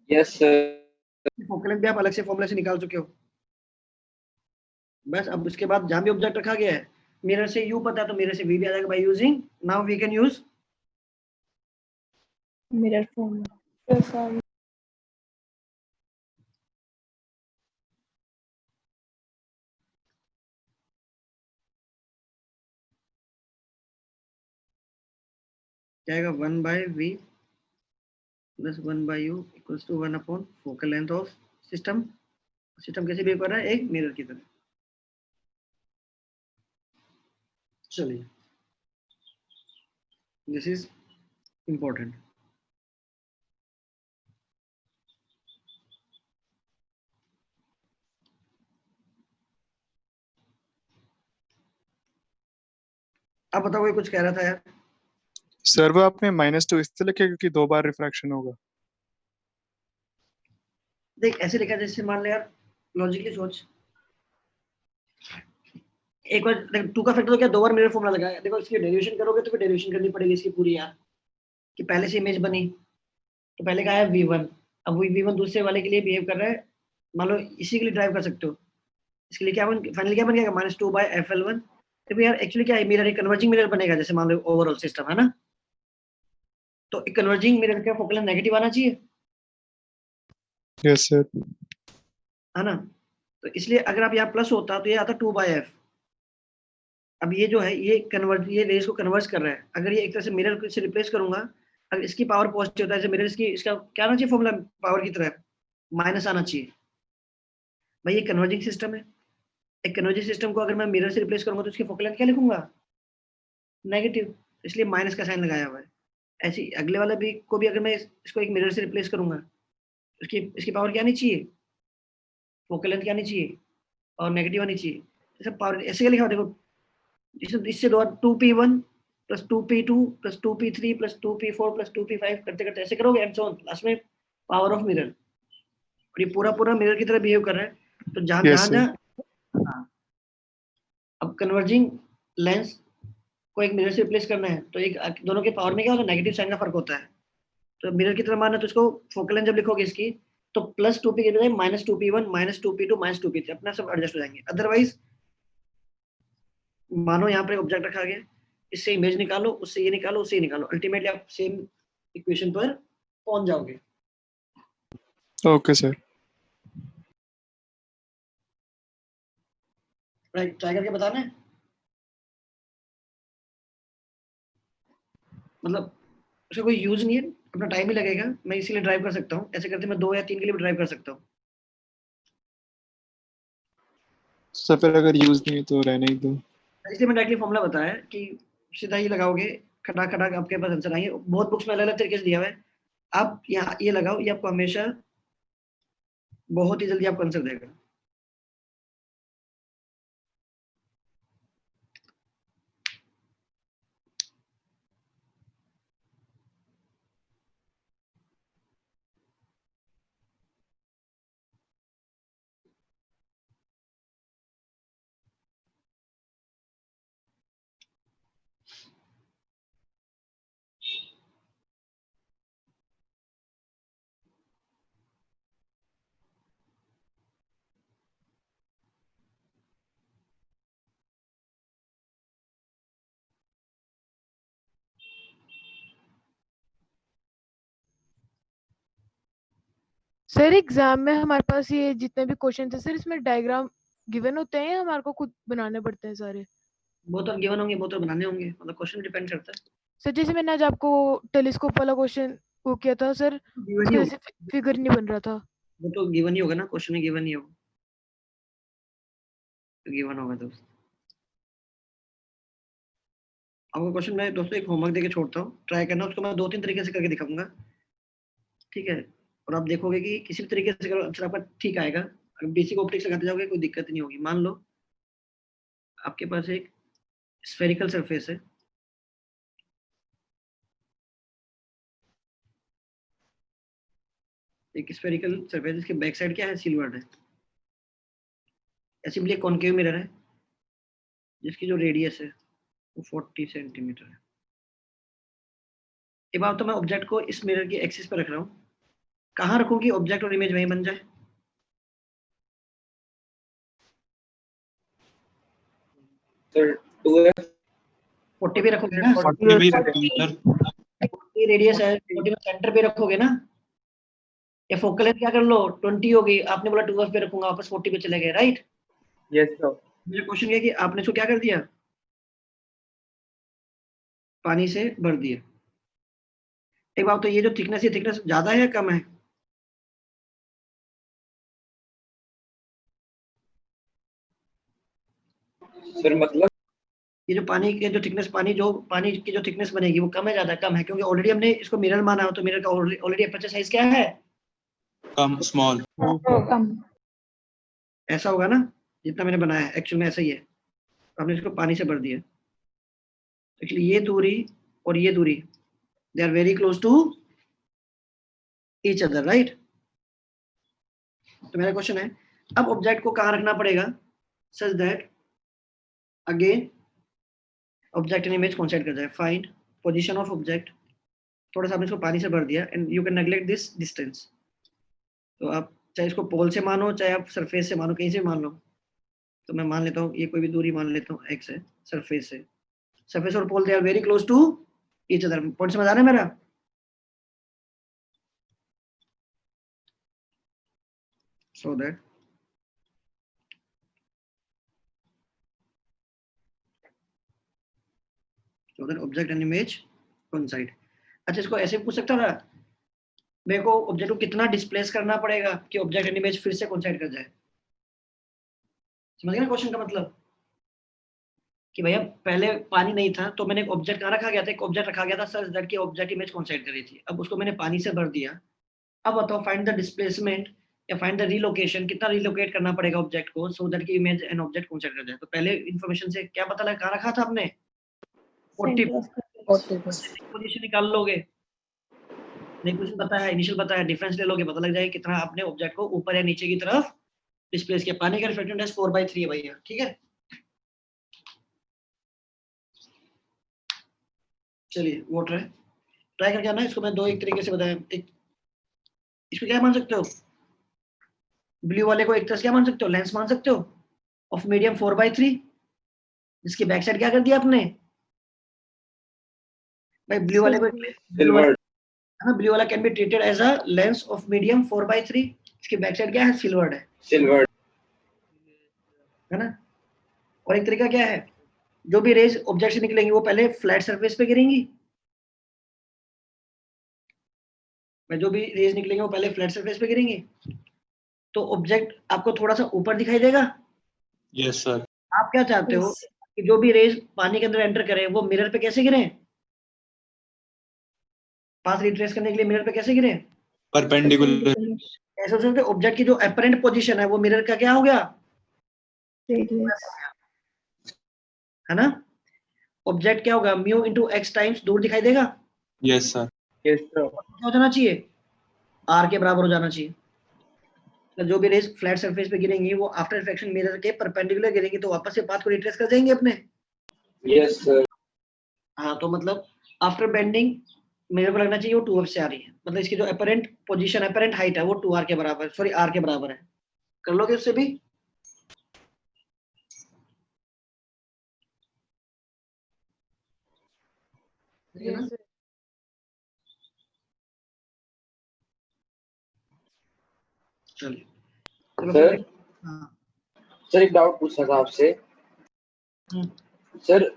Yes sir. फोकल लेंथ भी आप अलग से फॉर्मूला से निकाल चुके हो। बस अब उसके बाद जहां भी ऑब्जेक्ट रखा गया है, मिरर से यू पता है तो मिरर से वी भी आ जाएगा, by using now we can use mirror form क्या आएगा, 1/v plus 1/u equals to 1 upon focal length of system. System कैसे बिहेव कर रहा है, एक मिरर की तरह। चलिए, दिस इज इंपॉर्टेंट। अब बताओ, कोई कुछ कह रहा था यार। सर वो आपने -2 इसलिए लिखा क्योंकि 2 बार रिफ्रैक्शन होगा। देख ऐसे लिखा, जैसे मान ले यार, लॉजिकली सोच, एक बार देख 2 का फैक्टर तो क्या, 2 बार मिरर फॉर्मूला लगाया, देखो इसकी डेरिवेशन करोगे तो फिर डेरिवेशन करनी पड़ेगी इसकी पूरी यार, कि पहले से इमेज बनी, तो पहले का है v1, अब वही v1 दूसरे वाले के लिए बिहेव कर रहा है, मान लो इसी के लिए ड्राइव कर सकते हो, इसके लिए क्या बन, फाइनली क्या बन गया, -2/FL1। तो यार एक्चुअली क्या है, मिरर एक कन्वर्जिंग मिरर बनेगा, जैसे मान लो ओवरऑल सिस्टम है ना, तो एक कन्वर्जिंग मिरर का फोकल लेंथ नेगेटिव आना चाहिए, यस सर है ना। तो इसलिए अगर आप यहाँ प्लस होता तो ये आता 2/f। अब ये जो है, ये कन्वर्ट, ये रेस को कन्वर्ट कर रहा है, अगर ये एक तरह से मिरर से रिप्लेस करूंगा, अगर इसकी पावर पॉजिटिव होता है, जैसे मिरर इसकी, इसका क्या आना चाहिए फॉर्मूला पावर की तरह, माइनस आना चाहिए। भाई ये कन्वर्जिंग सिस्टम है, एक कन्वर्जिंग सिस्टम को अगर मैं मिरर से रिप्लेस करूंगा तो उसकी फोकल लेंथ क्या लिखूंगा, नेगेटिव, इसलिए माइनस का साइन लगाया हुआ है। ऐसे ही अगले वाला भी को भी अगर मैं इसको एक मिरर से रिप्लेस करूंगा, उसकी इसकी पावर क्या आनी चाहिए, फोकल लेंथ क्या आनी चाहिए, और नेगेटिव आनी चाहिए। जैसे पावर ऐसे क्या लिखा हुआ देखो, इससे दो 2p1 plus 2p2 plus 2p3 plus 2p4 plus 2p5 करते करते ऐसे करोगे, एंड सो ऑन, लास्ट में पावर ऑफ मिरर, और ये पूरा पूरा मिरर की तरह बिहेव कर रहा है। तो जहां यस जहां सर हाँ, अब कन्वर्जिंग लेंस को एक मिरर से रिप्लेस करना है, तो एक दोनों के पावर में क्या होता है, नेगेटिव साइन का फर्क होता है। तो मिरर की तरह मानना, तो इसको फोकल लेंथ जब लिखोगे इसकी, तो +2p के बजाय -2p1 -2p2 -2p3 अपना सब एडजस्ट हो जाएंगे। अदरवाइज मानो यहाँ पे ऑब्जेक्ट रखा गया, इससे इमेज निकालो, उससे ये निकालो, उससे ये निकालो, अल्टीमेटली आप सेम इक्वेशन पर पहुंच जाओगे। ओके सर राइट, ट्राई करके बताना है, मतलब उसका कोई यूज नहीं है, अपना टाइम ही लगेगा, मैं इसीलिए ड्राइव कर सकता हूँ, ऐसे करते मैं 2 या 3 के लिए भी ड्राइव कर सकता हूँ। सर फिर अगर यूज नहीं है तो रहने ही दो। इसलिए मैं डायरेक्टली फॉर्मूला बताया कि सीधा ही लगाओगे, खटा खटा आपके पास आंसर आएंगे। बहुत बुक्स में अलग अलग तरीके से दिया हुआ है, आप यहाँ ये लगाओ, ये आपको हमेशा बहुत ही जल्दी आपको आंसर देगा। सर एग्जाम में हमारे पास ये जितने भी क्वेश्चन थे सर, इसमें डायग्राम गिवन होते हैं या हमारे को खुद बनाने पड़ते हैं सारे? वो तो गिवन होंगे, वो तो बनाने होंगे, मतलब क्वेश्चन डिपेंड करता है। सर जैसे मैंने आज आपको टेलीस्कोप वाला क्वेश्चन वो किया था सर, गिवन ही उसके होगा, जैसे फिगर नहीं बन रहा था। वो तो गिवन ही होगा ना, क्वेश्चन ही गिवन ही होगा, गिवन होगा तो। आपको क्वेश्चन मैं दोस्तों एक होमवर्क देके छोड़ता हूँ, ट्राई करना उसको, मैं 2-3 तरीके से करके दिखाऊंगा, ठीक है? और आप देखोगे कि किसी भी तरीके से करो आंसर आपका ठीक आएगा। अगर बेसिक ऑप्टिक्स लगाते जाओगे कोई दिक्कत नहीं होगी। मान लो आपके पास एक स्फेरिकल सरफेस है, एक स्फेरिकल सरफेस, इसके बैक साइड क्या है, सिल्वर्ड है। सिंपली एक कॉनकेव मिरर है जिसकी जो रेडियस है वो 40 सेंटीमीटर है। एक बार तो मैं ऑब्जेक्ट को इस मिरर की एक्सिस पर रख रहा हूँ, कहाँ रखूँ कि ऑब्जेक्ट और इमेज वहीं बन जाए? सर 2f 40 पे रखोगे ना, 40 भी रखते हैं सर। 40 रेडियस है, 40 में सेंटर पे रखोगे ना, या फोकल लेंथ क्या कर लो 20 होगी, आपने बोला 2f पे रखूंगा, वापस 40 पे चले गए, राइट? Yes sir. मेरा क्वेश्चन ये कि आपने इसको क्या कर दिया, पानी से भर दिया। एक बात तो ये जो थिकनेस है, थिकनेस ज्यादा है या कम है? सर मतलब ये जो पानी के जो थिकनेस, पानी की जो थिकनेस बनेगी वो कम है ज्यादा? कम है, क्योंकि ऑलरेडी हमने इसको मिरर माना हो, तो मिरर का ऑलरेडी अपर्चर साइज क्या है, कम, स्मॉल। कम। ऐसा होगा ना, जितना मैंने बनाया है एक्चुअल में ऐसा ही है। तो हमने इसको पानी से भर दिया, एक्चुअली ये दूरी और ये दूरी they are very close to each other, right? तो मेरा क्वेश्चन है अब ऑब्जेक्ट को कहाँ रखना पड़ेगा such that again object and image coincide कर जाए। फाइंड पोजीशन ऑफ ऑब्जेक्ट, थोड़ा सा आपने इसको पानी से भर दिया, and you can neglect this distance. तो आप चाहे इसको पोल से मानो, चाहे आप सरफेस से मानो, कहीं से मान लो। तो मैं मान लेता हूँ ये कोई भी दूरी मान लेता हूँ x है, सरफेस से, सरफेस और pole they are very close to each other. Point समझ आ रहा है मेरा? So that object and image coincide. अच्छा, इसको ऐसे पूछ सकता था, मेरे को ऑब्जेक्ट को कितना डिस्प्लेस करना पड़ेगा कि ऑब्जेक्ट एंड इमेज फिर से कोइंसाइड कर जाए? समझ गए ना क्वेश्चन का मतलब? कि भैया पहले पानी नहीं था तो मैंने एक ऑब्जेक्ट कहाँ रखा गया था, एक ऑब्जेक्ट रखा गया था सच दैट की ऑब्जेक्ट इमेज कोइंसाइड कर रही थी। अब उसको मैंने पानी से भर दिया। अब बताओ फाइंड द डिस्प्लेसमेंट या फाइंड द रिलोकेशन, कितना रिलोकेट करना पड़ेगा ऑब्जेक्ट को सो दैट की इमेज एंड ऑब्जेक्ट कोइंसाइड कर जाए। तो पहले इंफॉर्मेशन से क्या पता लगा, कहाँ रखा था आपने, 40 पोजीशन निकाल लोगे, नहीं पोजीशन पता है, इनिशियल पता है, डिफरेंस ले लोगे, पता लग जाएगा कितना आपने ऑब्जेक्ट को ऊपर या नीचे की तरफ डिस्प्लेस किया। पानी का रिफ्लेक्टिव 4/3 है भैया, ठीक है? चलिए वाटर है, ट्राई करके आना। इसको मैं दो एक तरीके से बताया। एक इसको क्या मान सकते हो, ब्लू वाले को एक तरह से क्या मान सकते हो, लेंस मान सकते हो ऑफ मीडियम 4/3, जिसकी बैक साइड क्या कर दिया आपने भाई, ब्लू वाले को, ब्लू वाला सिल्वर है ना, ब्लू वाला can be treated as a lens of medium 4/3, इसकी बैक साइड क्या है, सिल्वर्ड सिल्वर है ना? और एक तरीका क्या है, जो भी रेज ऑब्जेक्ट से निकलेंगी वो पहले फ्लैट सरफेस पे गिरेंगी, जो भी रेज निकलेंगे वो पहले फ्लैट सरफेस पे गिरेंगी, तो ऑब्जेक्ट आपको थोड़ा सा ऊपर दिखाई देगा। Yes sir. आप क्या चाहते हो कि जो भी रेज पानी के अंदर एंटर करें वो मिरर पे कैसे गिरे, पाथ रिट्रेस करने के लिए मिरर पे कैसे गिरे, परपेंडिकुलर। ऐसे सोचते ऑब्जेक्ट की जो अपरेंट पोजीशन है वो मिरर का क्या हो गया, है ना? ऑब्जेक्ट क्या होगा, म्यू इंटू एक्स टाइम्स दूर दिखाई देगा। Yes sir. Yes sir. क्या हो जाना चाहिए, आर के बराबर हो जाना चाहिए। तो जो भी रेज फ्लैट सरफेस पे गिरेंगी वो आफ्टर रिफ्लेक्शन मिरर के परपेंडिकुलर गिरेंगी, तो वापस से पाथ को रिट्रेस कर जाएंगे अपने। यस सर हाँ, तो मतलब आफ्टर बेंडिंग मिरर को लगना चाहिए वो 2f से आ रही है, मतलब इसकी जो अपरेंट पोजीशन, अपरेंट हाइट है वो 2r के बराबर, सॉरी r के बराबर है। कर लोगे उससे भी? है ना? चलिए चलो सर फिर हाँ सर एक डाउट पूछना था आपसे हम्म, सर।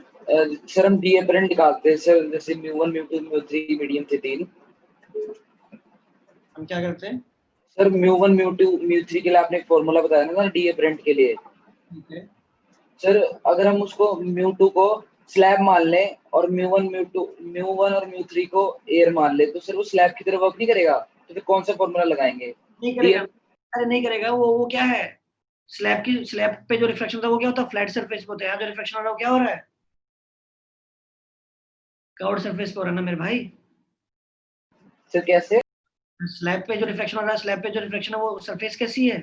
सर हम डी एपरेंट निकालते हैं सर, जैसे म्यू1 म्यू2 म्यू3 मीडियम थे 3। हम क्या करते हैं? सर म्यू1 म्यू2 म्यू3 के लिए आपने एक फॉर्मूला बताया ना डी एपरेंट के लिए। ठीक है, सर अगर हम उसको म्यू2 को स्लैब मान लें और म्यू1 और म्यू3 को एयर मान ले, तो सर वो स्लैब की तरह वर्क नहीं करेगा, तो फिर कौन सा फॉर्मूला लगाएंगे? नहीं करेगा। अरे नहीं करेगा, वो क्या है, स्लैब पे जो रिफ्लेक्शन था वो क्या होता है, फ्लैट सरफेस पे होता है। यहाँ जो रिफ्लेक्शन हो रहा है वो क्या हो रहा है, कर्व्ड सरफेस पे हो रहा है ना मेरे भाई। सर कैसे? स्लैब पे जो रिफ्लेक्शन हो रहा है, स्लैब पे जो रिफ्लेक्शन है वो सरफेस कैसी है,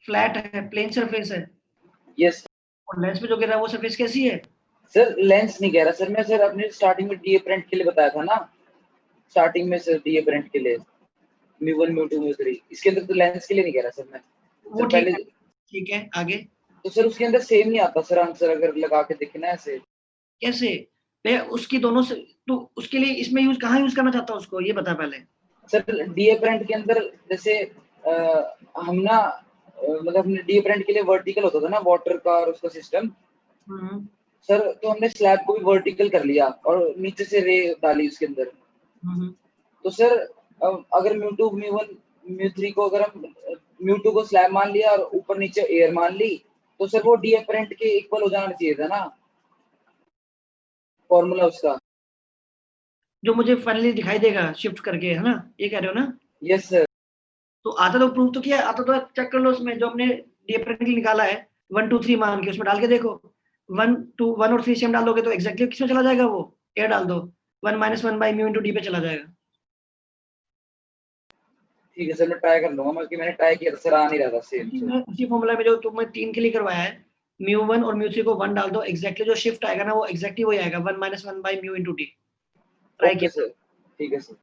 फ्लैट है, प्लेन सरफेस है। यस और लेंस पे जो गिर रहा है वो सरफेस कैसी है? सर, लेंस नहीं कह रहा सर मैं, सर अपने स्टार्टिंग में डी एपरेंट के लिए बताया था ना, स्टार्टिंग में सर डी एपरेंट के लिए म्यू1 म्यू2 म्यू3, इसके अंदर तो लेंस के लिए नहीं कह रहा सर मैं। वो सर पहले ठीक है आगे। तो सर उसके अंदर सेम नहीं आता सर आंसर, अगर लगा के देखे ना ऐसे। कैसे भैया, उसकी दोनों से तो उसके लिए इसमें यूज कहाँ यूज करना चाहता हूँ उसको, ये बता पहले। सर डी एपरेंट के अंदर जैसे हम ना मतलब हमने डी एपरेंट के लिए वर्टिकल होता था ना वाटर का और उसका सिस्टम। सर तो हमने स्लैब को भी वर्टिकल कर लिया और नीचे से रे डाली उसके अंदर। तो सर अगर म्यू2 म्यू1 म्यू3 को अगर हम म्यू2 को स्लैब मान लिया और ऊपर नीचे एयर मान ली, तो सर वो डी एपरेंट के इक्वल हो जाना चाहिए था ना फॉर्मूला उसका, जो मुझे फाइनली दिखाई देगा शिफ्ट करके, है ना, ये कह रहे हो ना? Yes sir. तो आता तो प्रूव तो किया, आता तो चेक कर लो उसमें जो हमने डी निकाला है 1 2 3 मान के, उसमें डाल के देखो 1 2 1 और 3 सेम डालोगे तो एग्जैक्टली किसमें चला जाएगा, वो एयर डाल दो 1 - 1 बाई म्यू इंटू डी पे चला जाएगा। ठीक है सर, मैं ट्राई कर लूंगा, कि मैंने ट्राई किया था सर, आ नहीं रहा था सेम सर। उसी फॉर्मूला में जो तुमने 3 के लिए करवाया है, म्यू1 और म्यू3 को 1 डाल दो, एग्जैक्टली जो शिफ्ट आएगा ना वो एग्जैक्टली वही आएगा 1 - 1 by mu into D. Try okay किया। सर, ठीक है sir,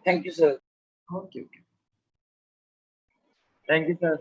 thank you sir. Okay okay. Thank you sir.